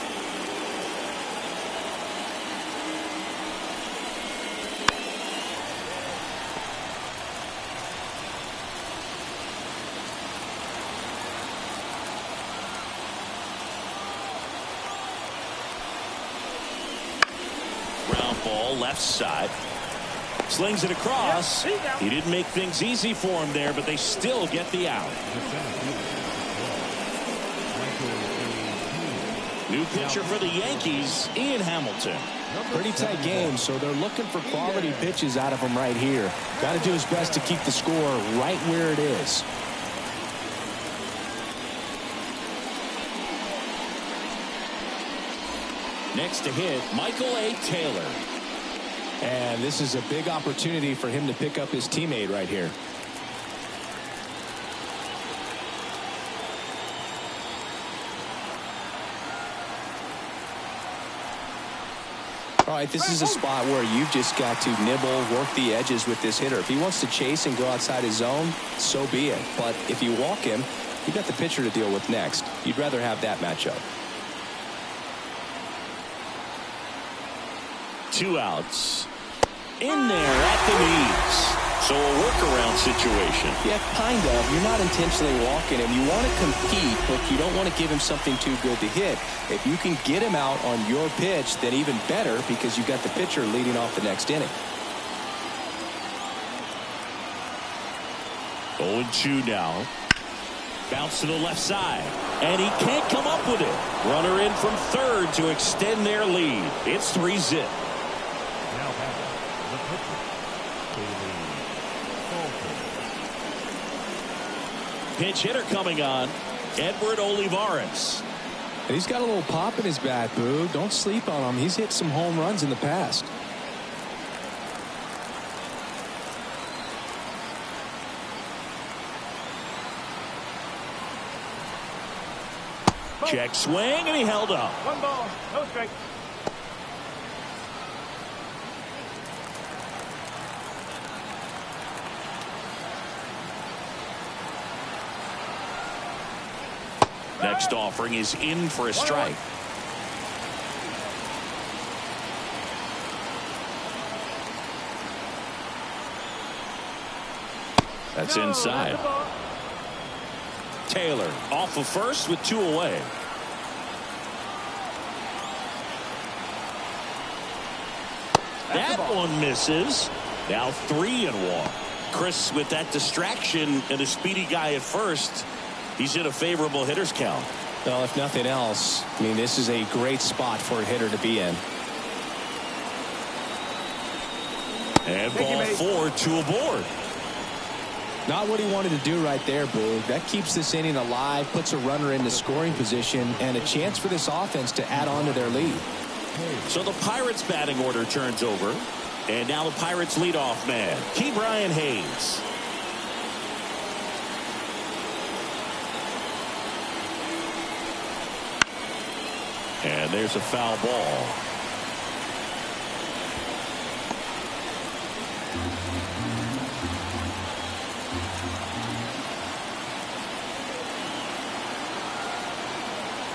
Ground ball left side. Slings it across. He didn't make things easy for him there, but they still get the out. New pitcher for the Yankees, Ian Hamilton. Pretty tight game, so they're looking for quality pitches out of him right here. Got to do his best to keep the score right where it is. Next to hit, Michael A. Taylor. And this is a big opportunity for him to pick up his teammate right here. All right, this is a spot where you've just got to nibble, work the edges with this hitter. If he wants to chase and go outside his zone, so be it. But if you walk him, you got the pitcher to deal with next. You'd rather have that matchup. 2 outs. In there at the knees. So a workaround situation. Yeah, kind of. You're not intentionally walking him. You want to compete, but you don't want to give him something too good to hit. If you can get him out on your pitch, then even better, because you got the pitcher leading off the next inning. 0-2 now. Bounce to the left side. And he can't come up with it. Runner in from third to extend their lead. It's 3-zip. Now batting, the pitcher, Pinch hitter coming on, Edward Olivares. And he's got a little pop in his bat, Boo. Don't sleep on him. He's hit some home runs in the past. Check swing, and he held up. 1 ball, no strikes. Next offering is in for a strike. That's inside. Taylor off of first with 2 away. That one misses. Now 3-1. Chris, with that distraction and a speedy guy at first, he's in a favorable hitter's count. Well, if nothing else, I mean, this is a great spot for a hitter to be in. And ball 4, 2 aboard. Not what he wanted to do right there, Boog. That keeps this inning alive, puts a runner into scoring position, and a chance for this offense to add on to their lead. So the Pirates batting order turns over. And now the Pirates leadoff man, Ke'Bryan Hayes. And there's a foul ball.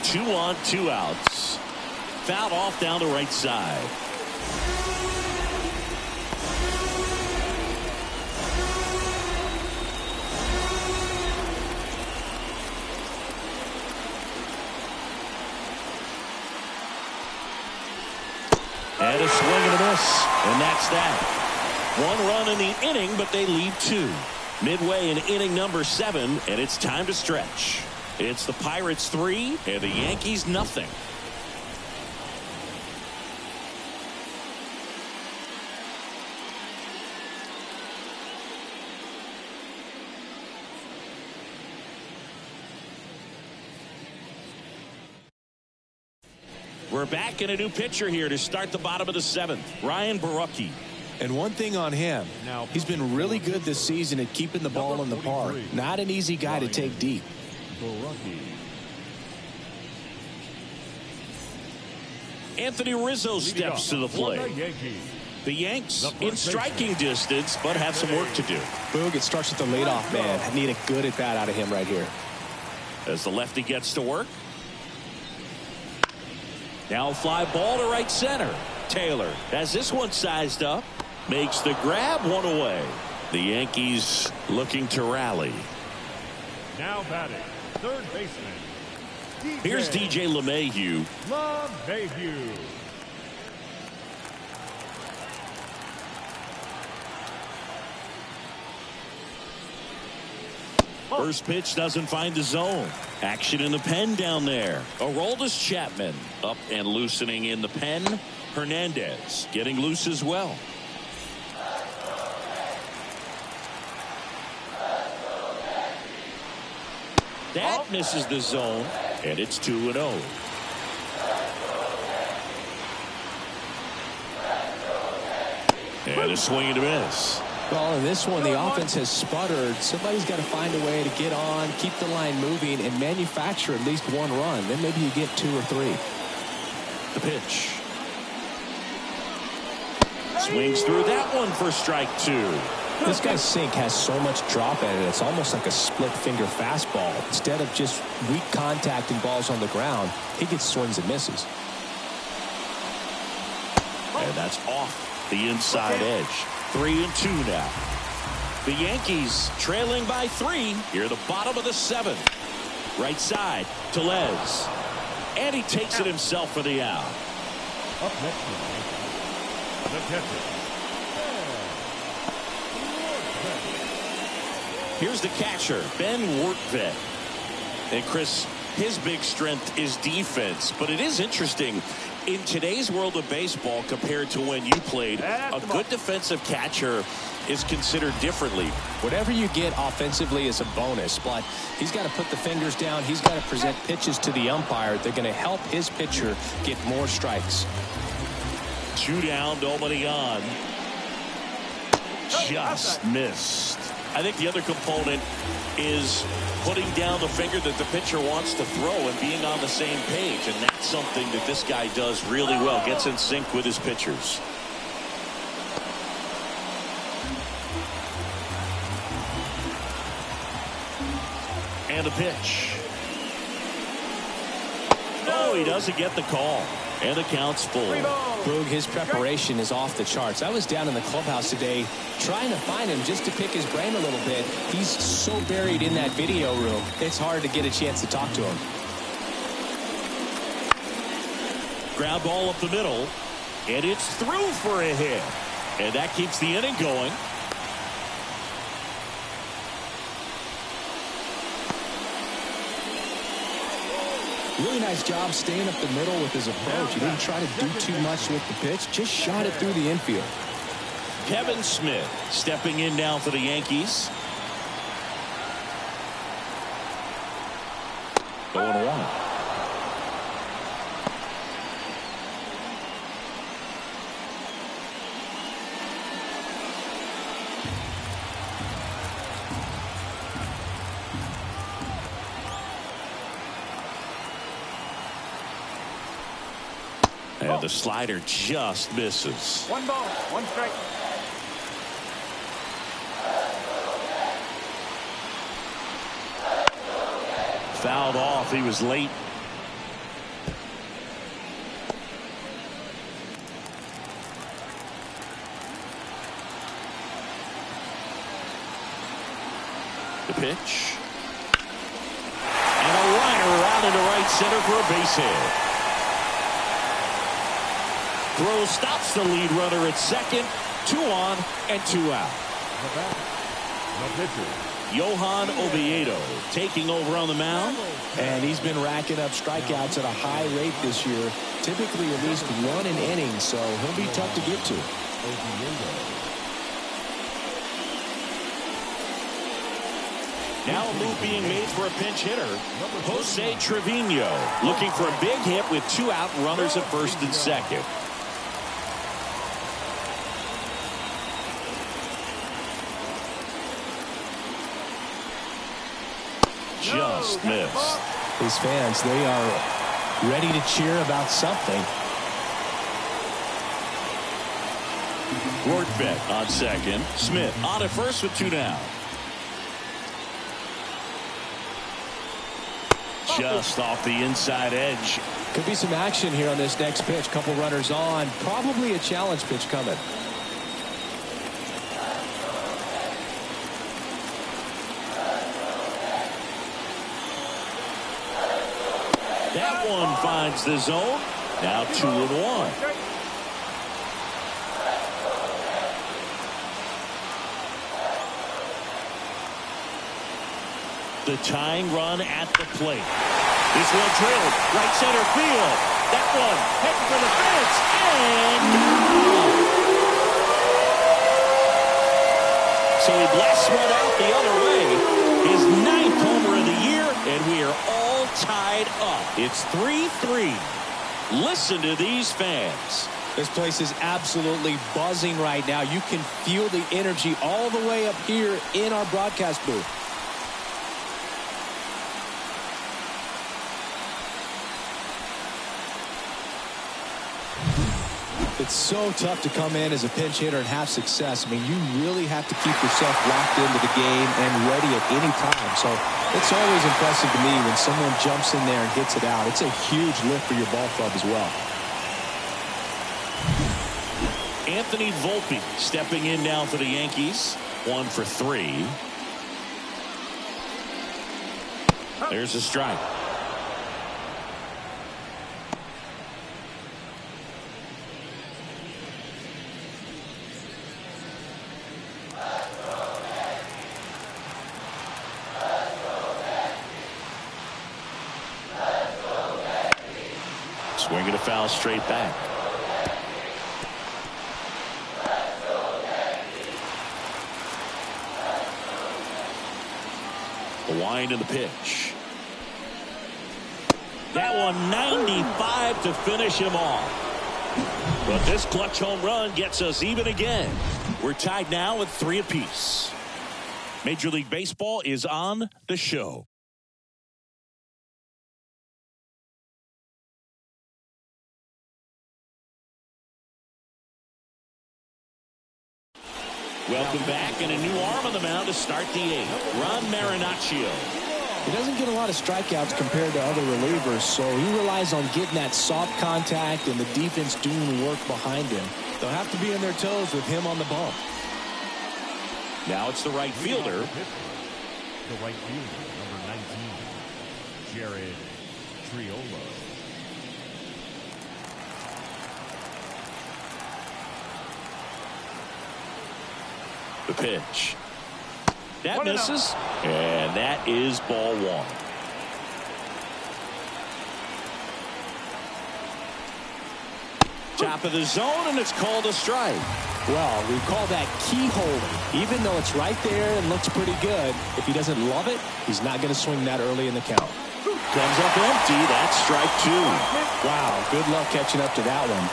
Two on, 2 outs. Fouled off down the right side. And a swing and a miss. And that's that. 1 run in the inning, but they lead 2. Midway in inning number 7, and it's time to stretch. It's the Pirates 3 and the Yankees nothing. We're back in a new pitcher here to start the bottom of the 7th. Ryan Borucki. And one thing on him, he's been really good this season at keeping the ball in the park. Not an easy guy to take deep. Anthony Rizzo steps to the plate. The Yanks in striking distance, but have some work to do. Boog, it starts with the leadoff man. I need a good at bat out of him right here. As the lefty gets to work. Now fly ball to right center. Taylor has this one sized up. Makes the grab, 1 away. The Yankees looking to rally. Now batting, third baseman. Here's DJ LeMahieu. First pitch doesn't find the zone. Action in the pen down there. Aroldis Chapman up and loosening in the pen. Hernandez getting loose as well. That misses the zone, and it's 2-0. And a swing and a miss. Well, in this one, the offense has sputtered. Somebody's got to find a way to get on, keep the line moving, and manufacture at least 1 run. Then maybe you get 2 or 3. The pitch. Swings through that one for strike 2. This guy's sink has so much drop in it. It's almost like a split finger fastball. Instead of just weak contact and balls on the ground, he gets swings and misses. And that's off the inside edge. 3-2 now. The Yankees trailing by 3 here, the bottom of the 7th. Right side, Tellez. And he takes it himself for the out. Up next, the catcher. Here's the catcher, Ben Wortvet. And Chris, his big strength is defense, but it is interesting in today's world of baseball compared to when you played. A good defensive catcher is considered differently. Whatever you get offensively is a bonus, but he's got to put the fingers down. He's got to present pitches to the umpire. They're going to help his pitcher get more strikes. 2 down, nobody on. Just missed. I think the other component is putting down the finger that the pitcher wants to throw and being on the same page. And that's something that this guy does really well. Gets in sync with his pitchers. And a pitch. No, he doesn't get the call. And the count's full. Boog, his preparation is off the charts. I was down in the clubhouse today trying to find him just to pick his brain a little bit. He's so buried in that video room, it's hard to get a chance to talk to him. Ground ball up the middle. And it's through for a hit. And that keeps the inning going. Really nice job staying up the middle with his approach. He didn't try to do too much with the pitch. Just shot it through the infield. Kevin Smith stepping in now for the Yankees. 0-1. And the slider just misses. 1 ball, 1 strike. Fouled off. He was late. The pitch. And a liner around into right center for a base hit. Throw stops the lead runner at second. 2 on and 2 out. The pitcher. Johan Oviedo taking over on the mound. And he's been racking up strikeouts at a high rate this year. Typically at least 1 an inning, so he'll be tough to get to. Now a move being made for a pinch hitter. Jose Trevino looking for a big hit with 2 out, runners at first and second. Just missed. These fans, they are ready to cheer about something. Rortvedt on second. Smith on at first with 2 down. Just off the inside edge. Could be some action here on this next pitch. Couple runners on. Probably a challenge pitch coming. That one finds the zone. Now 2-1. The tying run at the plate. This one drilled right center field. That one heading for the fence and gone. So he blasts one out the other way. His 9th homer of the year, and we are all tied up. It's 3-3. Listen to these fans. This place is absolutely buzzing right now. You can feel the energy all the way up here in our broadcast booth. It's so tough to come in as a pinch hitter and have success. I mean, you really have to keep yourself locked into the game and ready at any time. So it's always impressive to me when someone jumps in there and hits it out. It's a huge lift for your ball club as well. Anthony Volpe stepping in now for the Yankees. 1 for 3. There's a strike. Swinging a foul straight back. The wind and the pitch. That one 95 to finish him off. But this clutch home run gets us even again. We're tied now with 3 apiece. Major League Baseball is on the show. Welcome back, and a new arm on the mound to start the eighth. Ron Marinaccio. He doesn't get a lot of strikeouts compared to other relievers, so he relies on getting that soft contact and the defense doing the work behind him. They'll have to be on their toes with him on the bump. Now it's the right fielder. The right fielder, number 19, Jared Triolo. The pitch. That misses, and that is ball one. Top of the zone, and it's called a strike. Well, we call that key holding. Even though it's right there and looks pretty good, if he doesn't love it, he's not going to swing that early in the count. Comes up empty. That's strike two. Wow, good luck catching up to that one.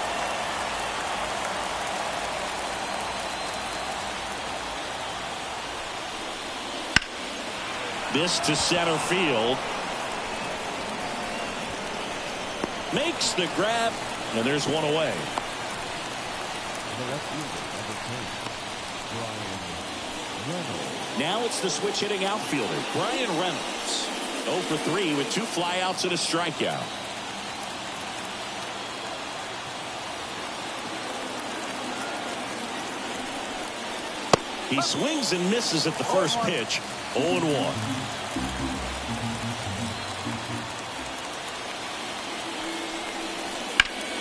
This to center field. Makes the grab, and there's one away. The left fielder, number 10, Brian Reynolds. Now it's the switch hitting outfielder, Brian Reynolds. 0 for 3 with 2 flyouts and a strikeout. He swings and misses at the first pitch. 0-1.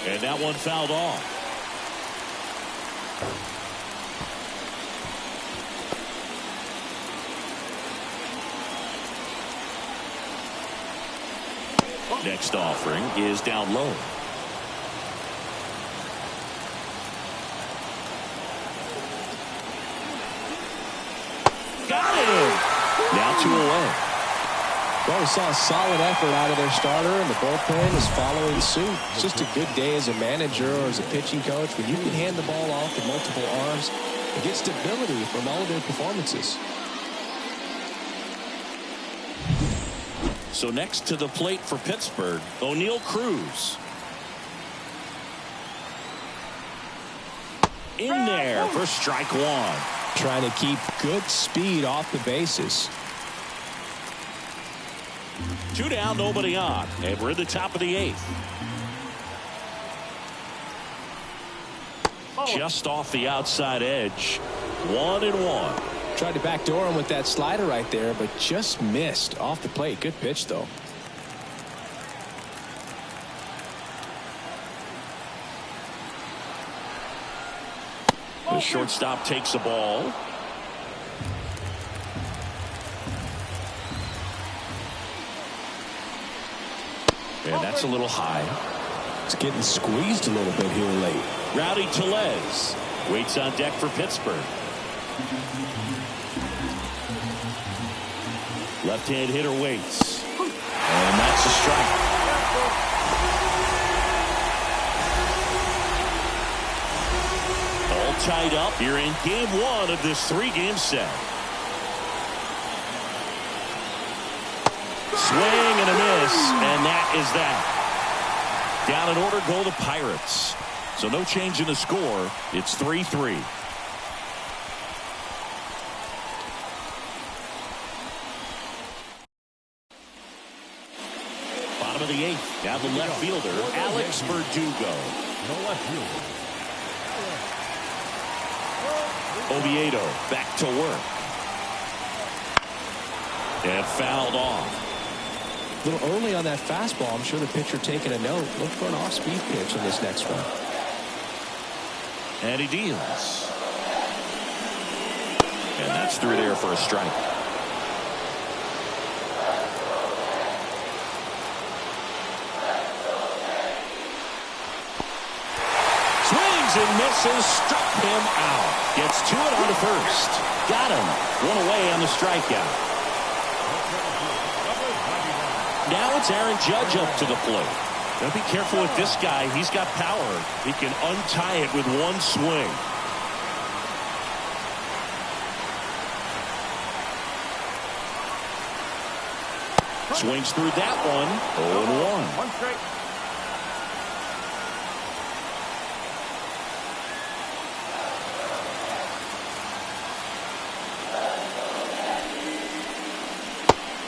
And that one fouled off. Next offering is down low. Got it! Now 2 away. Well, we saw a solid effort out of their starter, and the bullpen is following suit. It's just a good day as a manager or as a pitching coach when you can hand the ball off to multiple arms and get stability from all of their performances. So next to the plate for Pittsburgh, O'Neal Cruz. In there for strike one. Trying to keep good speed off the bases. 2 down, nobody on, and we're in the top of the 8th. Just off the outside edge. 1-1. Tried to backdoor him with that slider right there, but just missed off the plate. Good pitch, though. The shortstop takes the ball. And that's a little high. It's getting squeezed a little bit here late. Rowdy Tellez waits on deck for Pittsburgh. Left-hand hitter waits. And that's a strike. All tied up here in game 1 of this 3-game set. Swing and a miss, and that is that. Down in order go the Pirates. So no change in the score. It's 3-3. Bottom of the 8th. Now the left fielder, Alex Verdugo. No left fielder. Oviedo back to work. And fouled off. A little early on that fastball. I'm sure the pitcher taking a note. Look for an off-speed pitch in this next one. And he deals. And that's through there for a strike. Swings and misses. Struck him out. Gets to it on to first. Got him. 1 away on the strikeout. Now it's Aaron Judge up to the plate. Now be careful with this guy. He's got power. He can untie it with 1 swing. Swings through that one. 0-1. One straight.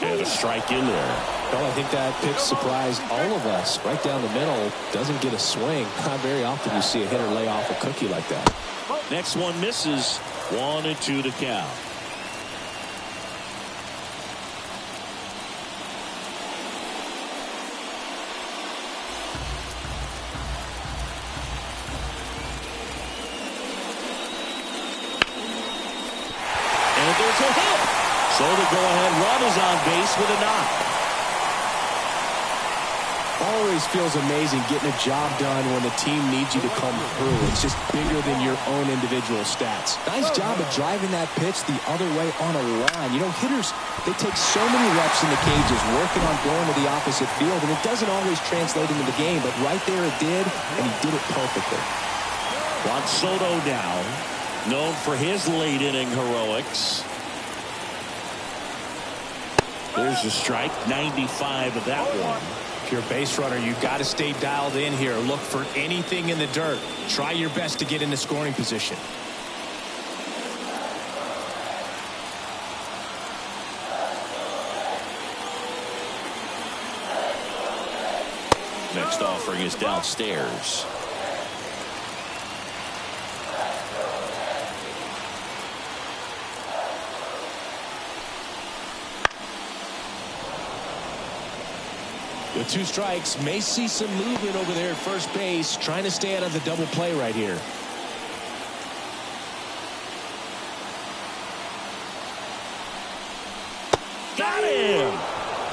And a strike in there. Well, I think that pitch surprised all of us. Right down the middle, doesn't get a swing. Not very often you see a hitter lay off a cookie like that. Next one misses. 1-2 to count. And there's a hit. So the go-ahead run is on base with a knock. Always feels amazing getting a job done when the team needs you to come through. It's just bigger than your own individual stats. Nice job of driving that pitch the other way on a line. You know, hitters, they take so many reps in the cages working on going to the opposite field, and it doesn't always translate into the game, but right there it did, and he did it perfectly. Juan Soto now, known for his late inning heroics. There's a strike. 95 of that one. If you're a base runner, you've got to stay dialed in here. Look for anything in the dirt. Try your best to get into scoring position. Next offering is downstairs. With 2 strikes, may see some movement over there at first base, trying to stay out of the double play right here. Got him!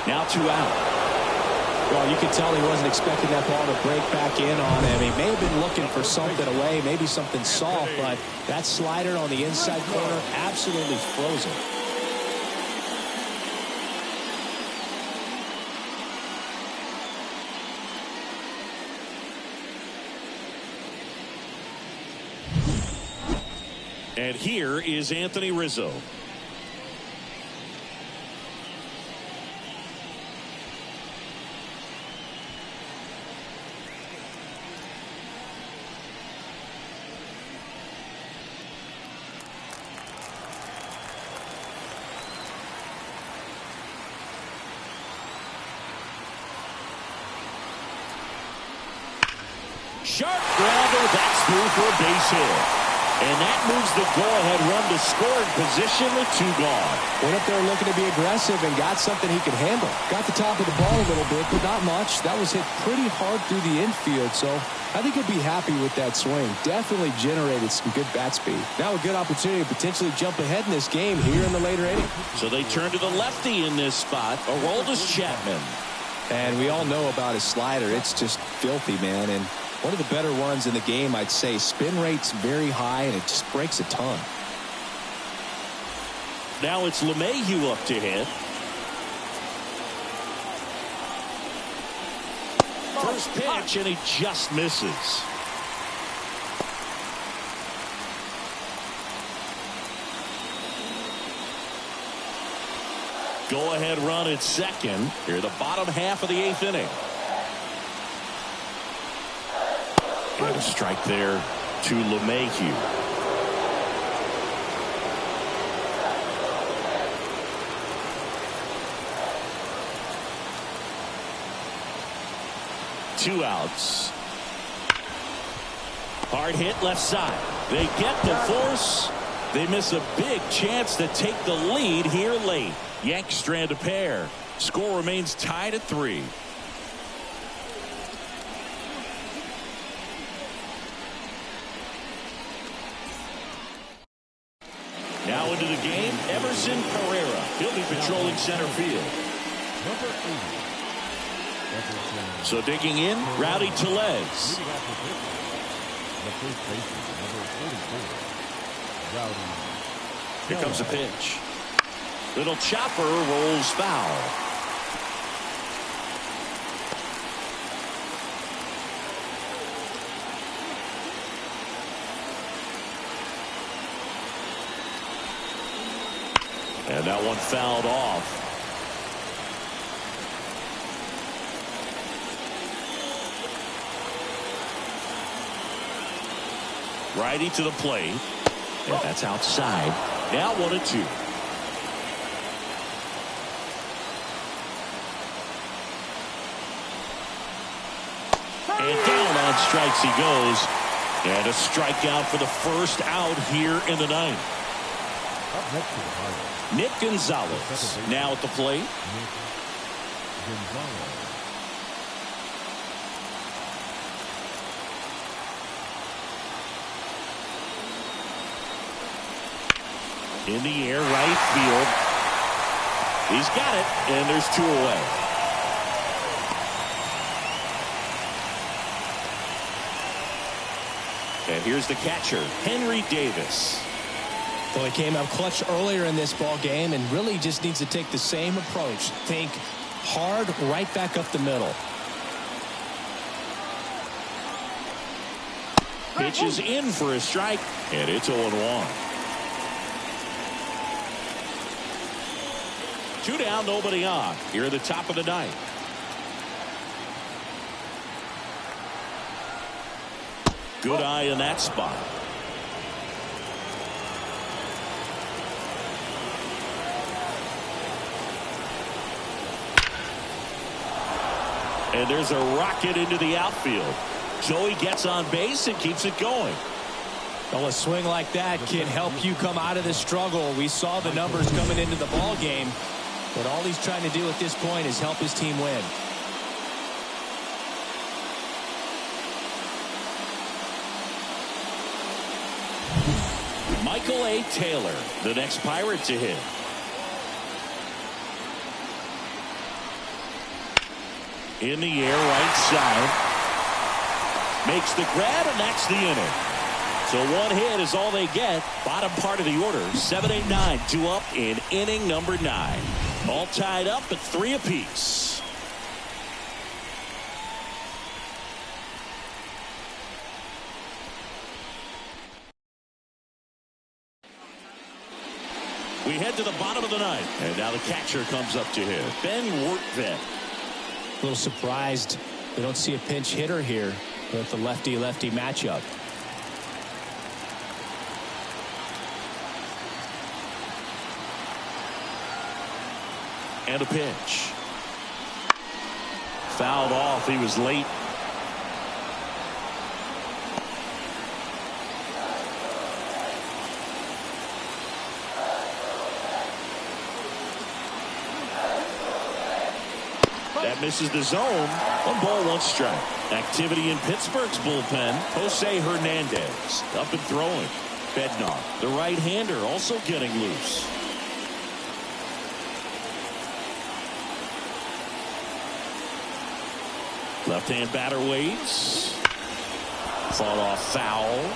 Now 2 out. Well, you could tell he wasn't expecting that ball to break back in on him. He may have been looking for something away, maybe something soft, but that slider on the inside corner absolutely frozen. And here is Anthony Rizzo. Sharp grounder, that's through for a base hit. And that moves the go-ahead run to scoring position with 2 gone. Went up there looking to be aggressive and got something he could handle. Got the top of the ball a little bit, but not much. That was hit pretty hard through the infield, so I think he'll be happy with that swing. Definitely generated some good bat speed. Now a good opportunity to potentially jump ahead in this game here in the later inning. So they turn to the lefty in this spot, Aroldis Chapman. And we all know about his slider. It's just filthy, man. And one of the better ones in the game, I'd say. Spin rate's very high, and it just breaks a ton. Now it's LeMahieu up to hit. First pitch, and he just misses. Go-ahead run at second. Here, the bottom half of the 8th inning. And a strike there to LeMahieu. Two outs. Hard hit left side. They get the force. They miss a big chance to take the lead here late. Yanks strand a pair. Score remains tied at 3. Now into the game, Emerson Pereira. He'll be patrolling center field. Number 80. So digging in, Rowdy Tellez. The first baseman, number 44. Rowdy. Here comes a pitch. Little chopper rolls foul. And that one fouled off. Righty to the plate. And that's outside. Now 1-2. And down on strikes he goes. And a strikeout for the first out here in the ninth. Up next to the Pirates, Nick Gonzalez now at the plate. Nick Gonzalez. In the air, right field. He's got it, and there's 2 away. And here's the catcher, Henry Davis. Well, he came up clutch earlier in this ball game and really just needs to take the same approach. Think hard right back up the middle. Pitch is in for a strike, and it's 0-1. 2 down, nobody on. Here at the top of the ninth. Good eye in that spot. And there's a rocket into the outfield. Joey gets on base and keeps it going. Well, a swing like that can help you come out of the struggle. We saw the numbers coming into the ball game, but all he's trying to do at this point is help his team win. Michael A. Taylor, the next Pirate to hit. In the air, right side. Makes the grab, and that's the inning. So 1 hit is all they get. Bottom part of the order, 7-8-9, 2 up in inning number 9. All tied up at 3 apiece. We head to the bottom of the ninth. And now the catcher comes up to him, Ben Wortvet. A little surprised we don't see a pinch hitter here with the lefty-lefty matchup. And a pitch. Fouled off. He was late. That misses the zone. 1 ball, 1 strike. Activity in Pittsburgh's bullpen. Jose Hernandez up and throwing. Bednar, the right-hander, also getting loose. Left-hand batter waits. Fought off foul.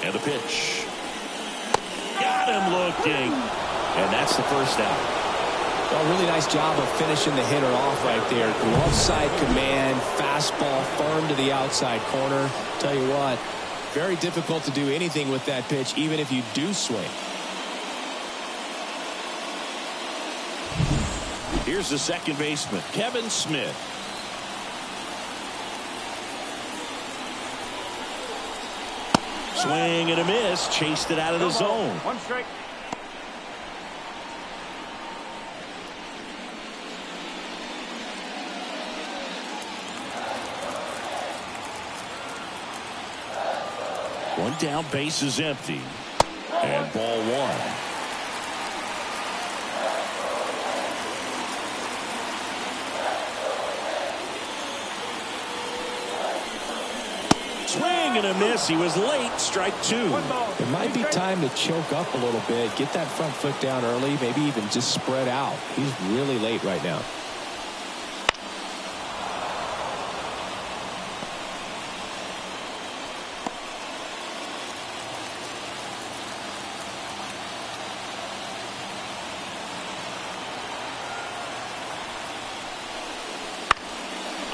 And the pitch. Got him looking. And that's the first out. Well, really nice job of finishing the hitter off right there. Glove side command, fastball firm to the outside corner. Tell you what, very difficult to do anything with that pitch, even if you do swing. Here's the second baseman, Kevin Smith. Swing and a miss. Chased it out of the zone. 1 strike. One down, base is empty. And ball 1. Swing and a miss. He was late. Strike 2. It might be time to choke up a little bit. Get that front foot down early. Maybe even just spread out. He's really late right now.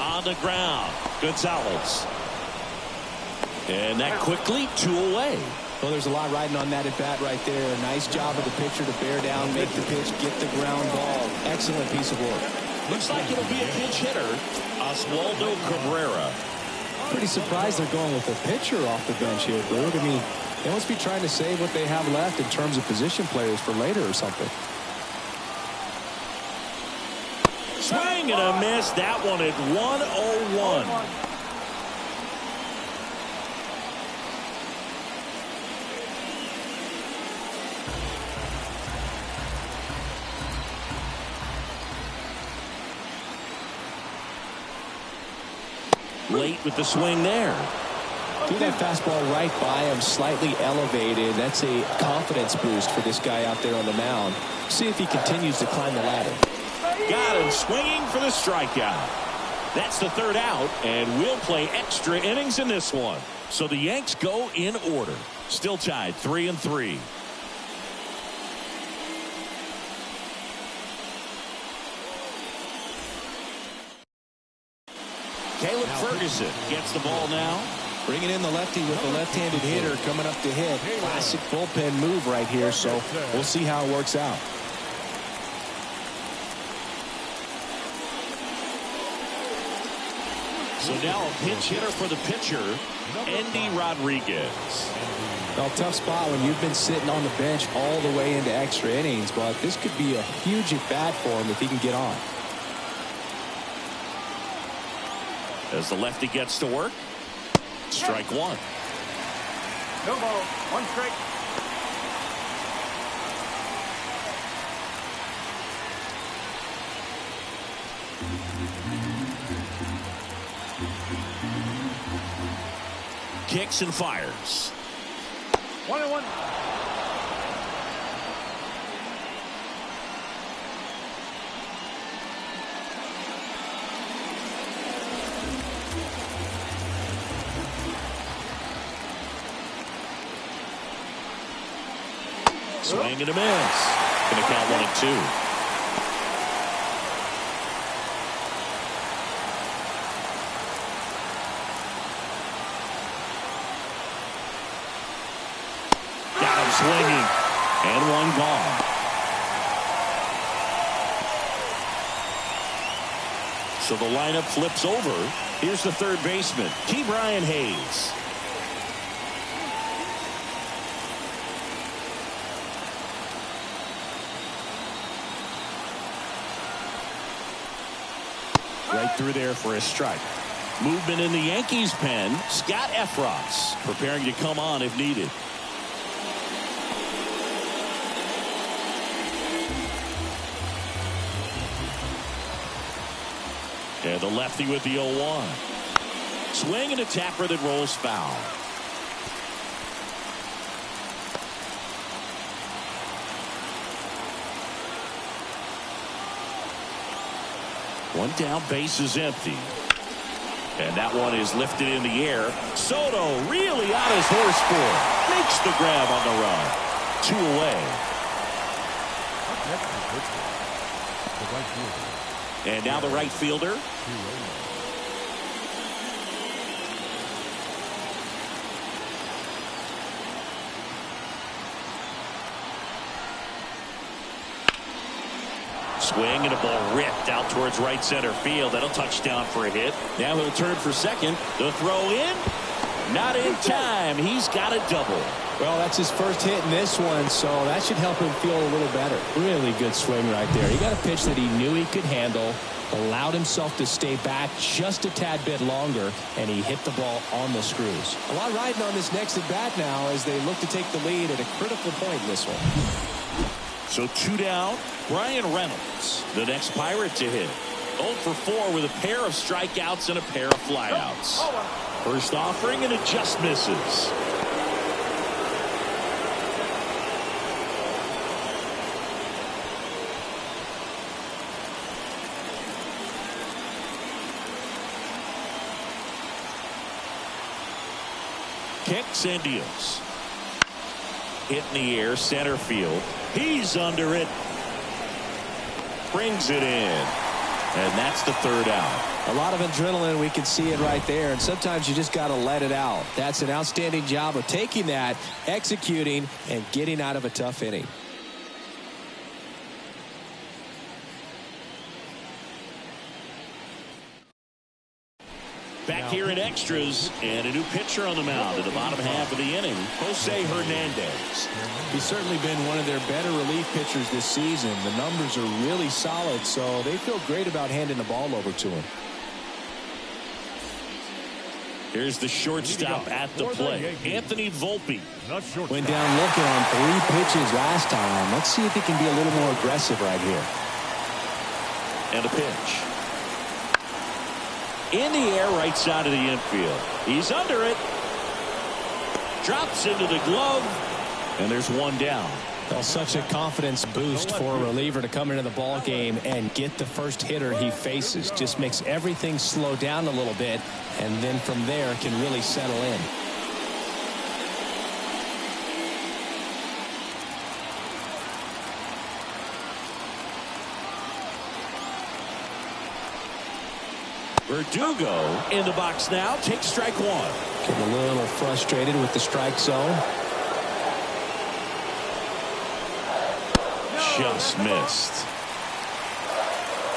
On the ground, Gonzalez. And that quickly 2 away. Well, there's a lot riding on that at bat right there. Nice job of the pitcher to bear down, make the pitch, get the ground ball. Excellent piece of work. Looks like it'll be a pinch hitter, Oswaldo Cabrera. Pretty surprised they're going with a pitcher off the bench here, Bert. I mean, they must be trying to save what they have left in terms of position players for later or something. Swing and a miss. That one at 101. Late with the swing there. Threw that fastball right by him, slightly elevated. That's a confidence boost for this guy out there on the mound. See if he continues to climb the ladder. Got him swinging for the strikeout. That's the third out, and we'll play extra innings in this one. So the Yanks go in order. Still tied 3-3. Caleb Ferguson gets the ball now. Bringing in the lefty with the left-handed hitter coming up to hit. Classic bullpen move right here, so we'll see how it works out. So now a pinch hitter for the pitcher, Andy Rodriguez. Well, tough spot when you've been sitting on the bench all the way into extra innings, but this could be a huge at-bat for him if he can get on. As the lefty gets to work, strike one. No ball, one strike. Kicks and fires. 1-1. Swing and a miss. Going to count 1-2. Swinging, and one gone. So the lineup flips over. Here's the third baseman, Ke'Bryan Hayes. Right through there for a strike. Movement in the Yankees pen. Scott Efros preparing to come on if needed. And the lefty with the 0-1. Swing and a tapper that rolls foul. One down, base is empty. And that one is lifted in the air. Soto really on his horse for it. Makes the grab on the run. 2 away. And now the right fielder. Swing and a ball ripped out towards right center field. That'll touch down for a hit. Now he'll turn for second. The throw in. Not in time. He's got a double. Well, that's his first hit in this one, so that should help him feel a little better. Really good swing right there. He got a pitch that he knew he could handle, allowed himself to stay back just a tad bit longer, and he hit the ball on the screws. A lot riding on this next at bat now as they look to take the lead at a critical point in this one. So 2 down. Brian Reynolds, the next Pirate to hit. 0 for 4 with a pair of strikeouts and a pair of flyouts. First offering and it just misses. Kicks and deals. Hit in the air, center field. He's under it. Brings it in. And that's the third out. A lot of adrenaline, we can see it right there, and sometimes you just got to let it out. That's an outstanding job of taking that, executing, and getting out of a tough inning. Back here in extras, and a new pitcher on the mound in the bottom half of the inning, Jose Hernandez. He's certainly been one of their better relief pitchers this season. The numbers are really solid, so they feel great about handing the ball over to him. Here's the shortstop at the plate, Anthony Volpe. Went down looking on 3 pitches last time. Let's see if he can be a little more aggressive right here. And a pitch. In the air, right side of the infield. He's under it. Drops into the glove. And there's one down. Well, such a confidence boost for a reliever to come into the ball game and get the first hitter he faces. Just makes everything slow down a little bit, and then from there can really settle in. Verdugo in the box now. Takes strike 1. Getting a little frustrated with the strike zone. Just missed.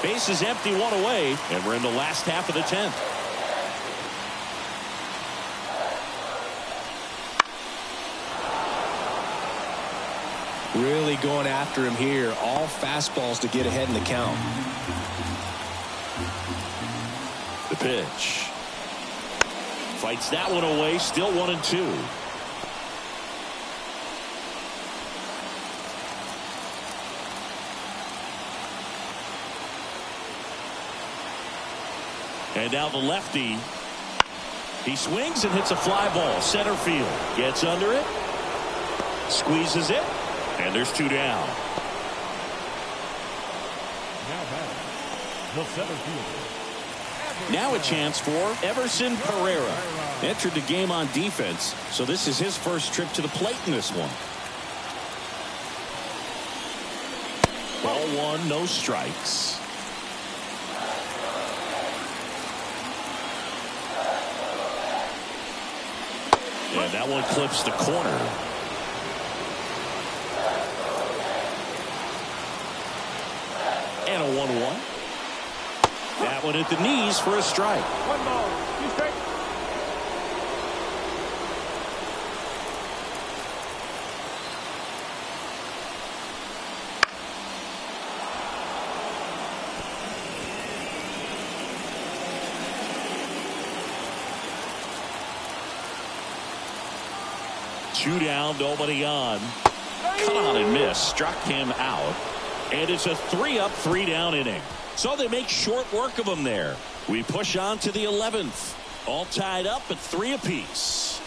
Base is empty, 1 away, and we're in the last half of the 10th. Really going after him here. All fastballs to get ahead in the count. The pitch. Fights that one away. Still 1-2. And now the lefty. He swings and hits a fly ball. Center field. Gets under it. Squeezes it. And there's 2 down. Now back, the center fielder. Now a chance for Everson Pereira. Entered the game on defense, so this is his first trip to the plate in this one. Ball 1, no strikes. And that one clips the corner. And a 1-1. That one at the knees for a strike. 1 ball, 2 strikes. Two down, nobody on. Cut on and miss. Struck him out. And it's a 3-up, 3-down inning. So they make short work of them there. We push on to the 11th. All tied up at 3 apiece.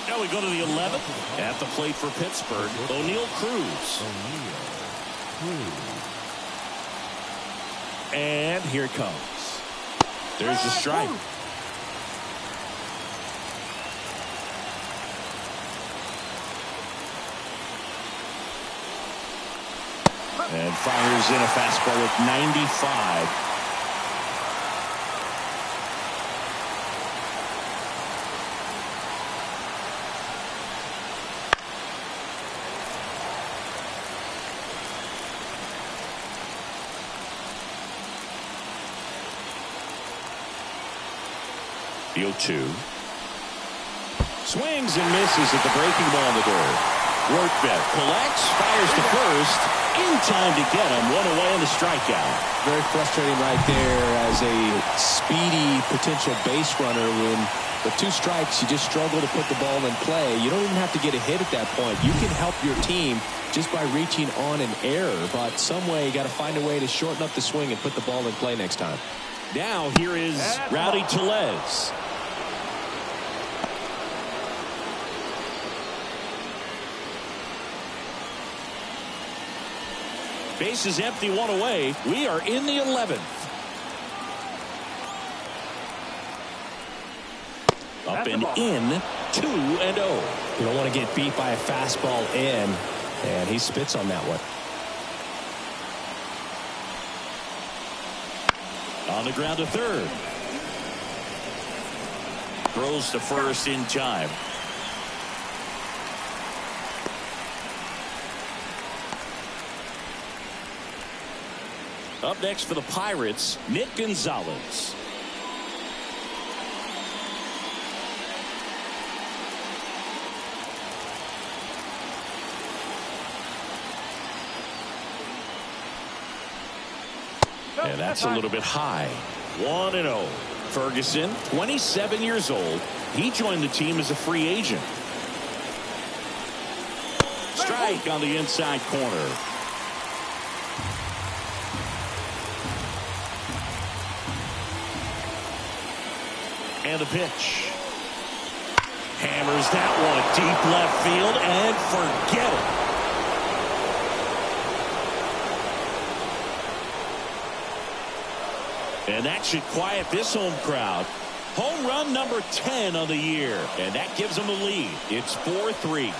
Now we go to the 11th. At the plate for Pittsburgh, O'Neal Cruz. And here it comes. There's the strike. And fires in a fastball at 95. The 0-2. Swings and misses at the breaking ball in the door. Workbeck collects, fires to first. In time to get him. 1 away on the strikeout. Very frustrating right there as a speedy potential base runner. When with 2 strikes, you just struggle to put the ball in play. You don't even have to get a hit at that point. You can help your team just by reaching on an error. But some way, you got to find a way to shorten up the swing and put the ball in play next time. Now here is Rowdy Tellez. Base is empty, 1 away. We are in the 11th. Up and in, 2-0. You don't want to get beat by a fastball in, and he spits on that one. On the ground to third. Throws to first in time. Up next for the Pirates, Nick Gonzalez. And that's a little bit high. 1-0. Ferguson, 27 years old. He joined the team as a free agent. Strike on the inside corner. And the pitch. Hammers that one deep left field and forget it. And that should quiet this home crowd. Home run number 10 on the year. And that gives them the lead. It's 4-3.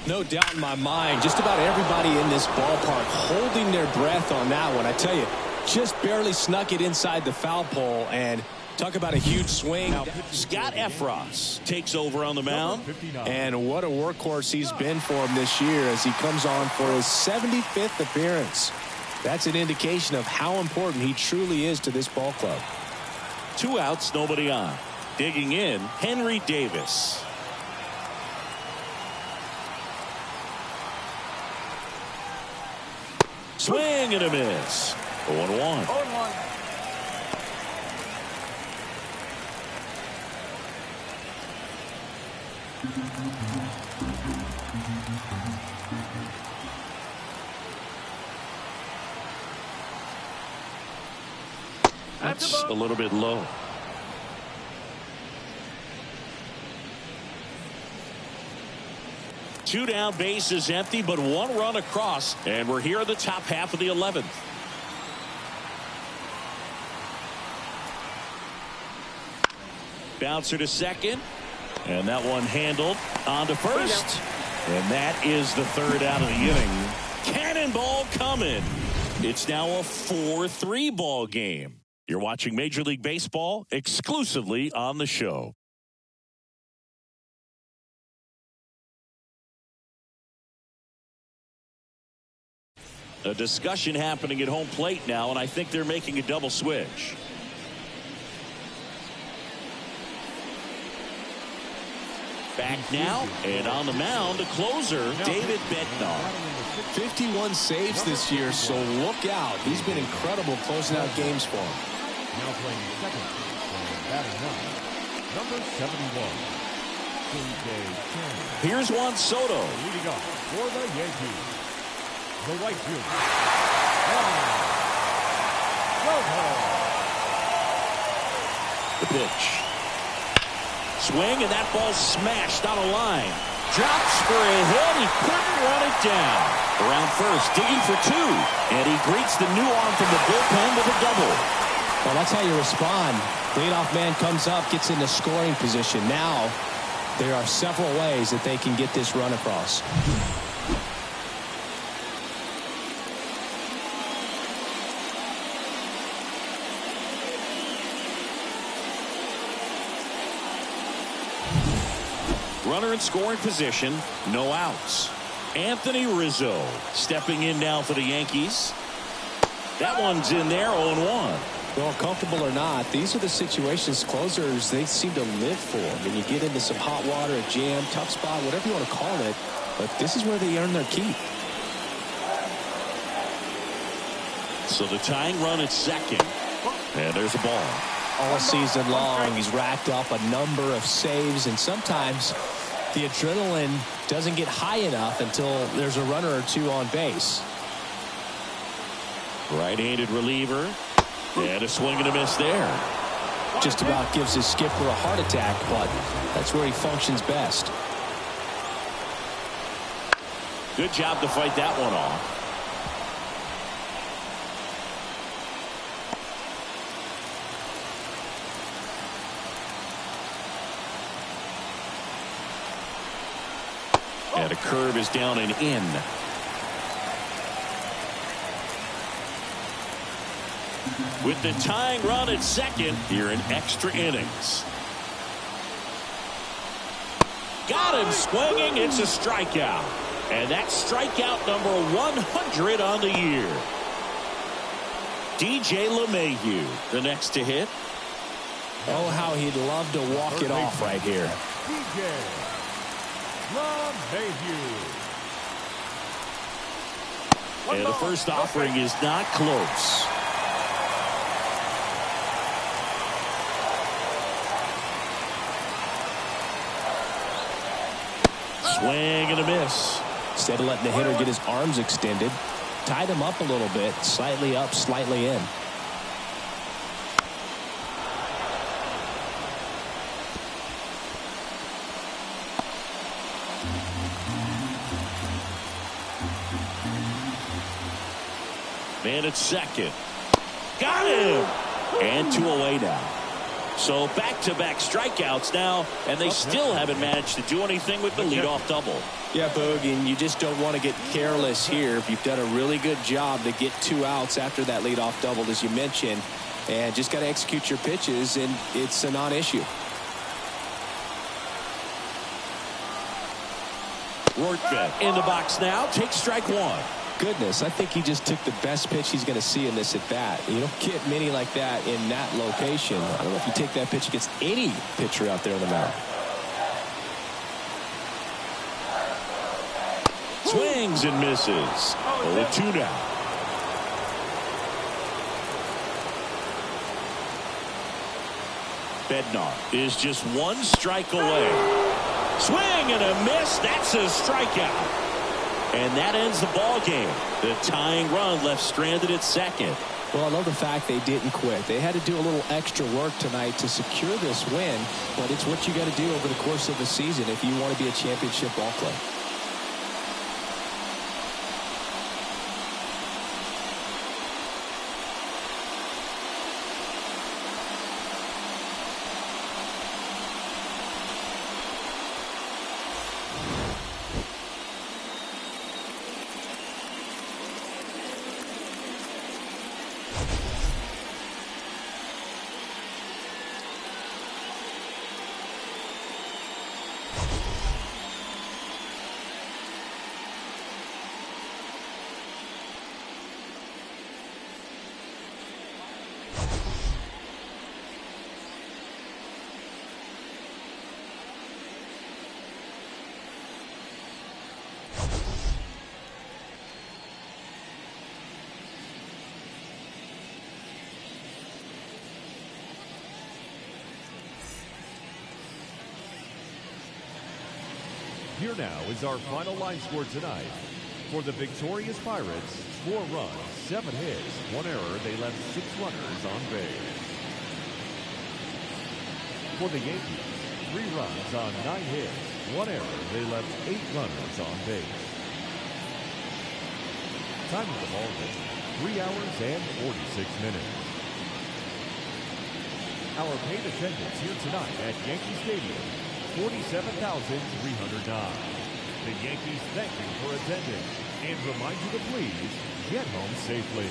No doubt in my mind, just about everybody in this ballpark holding their breath on that one. I tell you, just barely snuck it inside the foul pole, and talk about a huge swing. Now, Scott Efros takes over on the mound. And what a workhorse he's been for him this year as he comes on for his 75th appearance. That's an indication of how important he truly is to this ball club. 2 outs, nobody on. Digging in, Henry Davis. Swing and a miss. 0-1. 0-1. That's a little bit low. Two down, base is empty, but 1 run across, and we're here at the top half of the 11th. Bouncer to second, and that one handled on to first, and that is the 3rd out of the inning. Cannonball coming. It's now a 4-3 ball game. You're watching Major League Baseball exclusively on the show. A discussion happening at home plate now, and I think they're making a double switch. Back now, and on the mound, the closer, David Bednar. 51 saves this year, so look out. He's been incredible closing out games for him. Now playing second, batting number 71. Here's Juan Soto. Leading off for the Yankees, the right fielder. The pitch. Swing, and that ball smashed on a line. Drops for a hit. He couldn't run it down. Around first, digging for 2. And he greets the new arm from the bullpen with a double. Well, that's how you respond. Leadoff man comes up, gets into scoring position. Now, there are several ways that they can get this run across. Runner in scoring position, no outs. Anthony Rizzo stepping in now for the Yankees. That one's in there, 0-1. Well, comfortable or not, these are the situations closers they seem to live for. When you get into some hot water, a jam, tough spot, whatever you want to call it, but this is where they earn their keep. So the tying run at second, and there's a ball. All season long, he's racked up a number of saves, and sometimes the adrenaline doesn't get high enough until there's a runner or 2 on base. Right-handed reliever, and a swing and a miss there. Just about gives his skipper a heart attack, but that's where he functions best. Good job to fight that one off. And a curve is down and in. With the tying run at second here in extra innings. Got him swinging. It's a strikeout. And that's strikeout number 100 on the year. DJ LeMahieu, the next to hit. Oh, how he'd love to walk it off right here. DJ LeMahieu. And the first offering is not close. Swing and a miss. Instead of letting the hitter get his arms extended, tied him up a little bit, slightly up, slightly in. Man at second. Got him. And 2 away now. So back-to-back strikeouts now, and they still haven't managed to do anything with the leadoff double. Yeah, Boog, and you just don't want to get careless here. You've done a really good job to get 2 outs after that leadoff double, as you mentioned, and just got to execute your pitches, and it's a non-issue. Rortvedt in the box now. Takes strike 1. Goodness, I think he just took the best pitch he's going to see in this at bat. You don't get many like that in that location. I don't know if you take that pitch against any pitcher out there on the mound. Swings and misses. 0-2 now. Bednar is just 1 strike away. Swing and a miss. That's a strikeout. And that ends the ball game. The tying run left stranded at second. Well, I love the fact they didn't quit. They had to do a little extra work tonight to secure this win, but it's what you got to do over the course of the season if you want to be a championship ball club. Here now is our final line score tonight. For the victorious Pirates, 4 runs, 7 hits, 1 error. They left 6 runners on base. For the Yankees, 3 runs on 9 hits, 1 error. They left 8 runners on base. Time of the ball game, 3 hours and 46 minutes. Our paid attendance here tonight at Yankee Stadium, 47,309. The Yankees thank you for attending and remind you to please get home safely.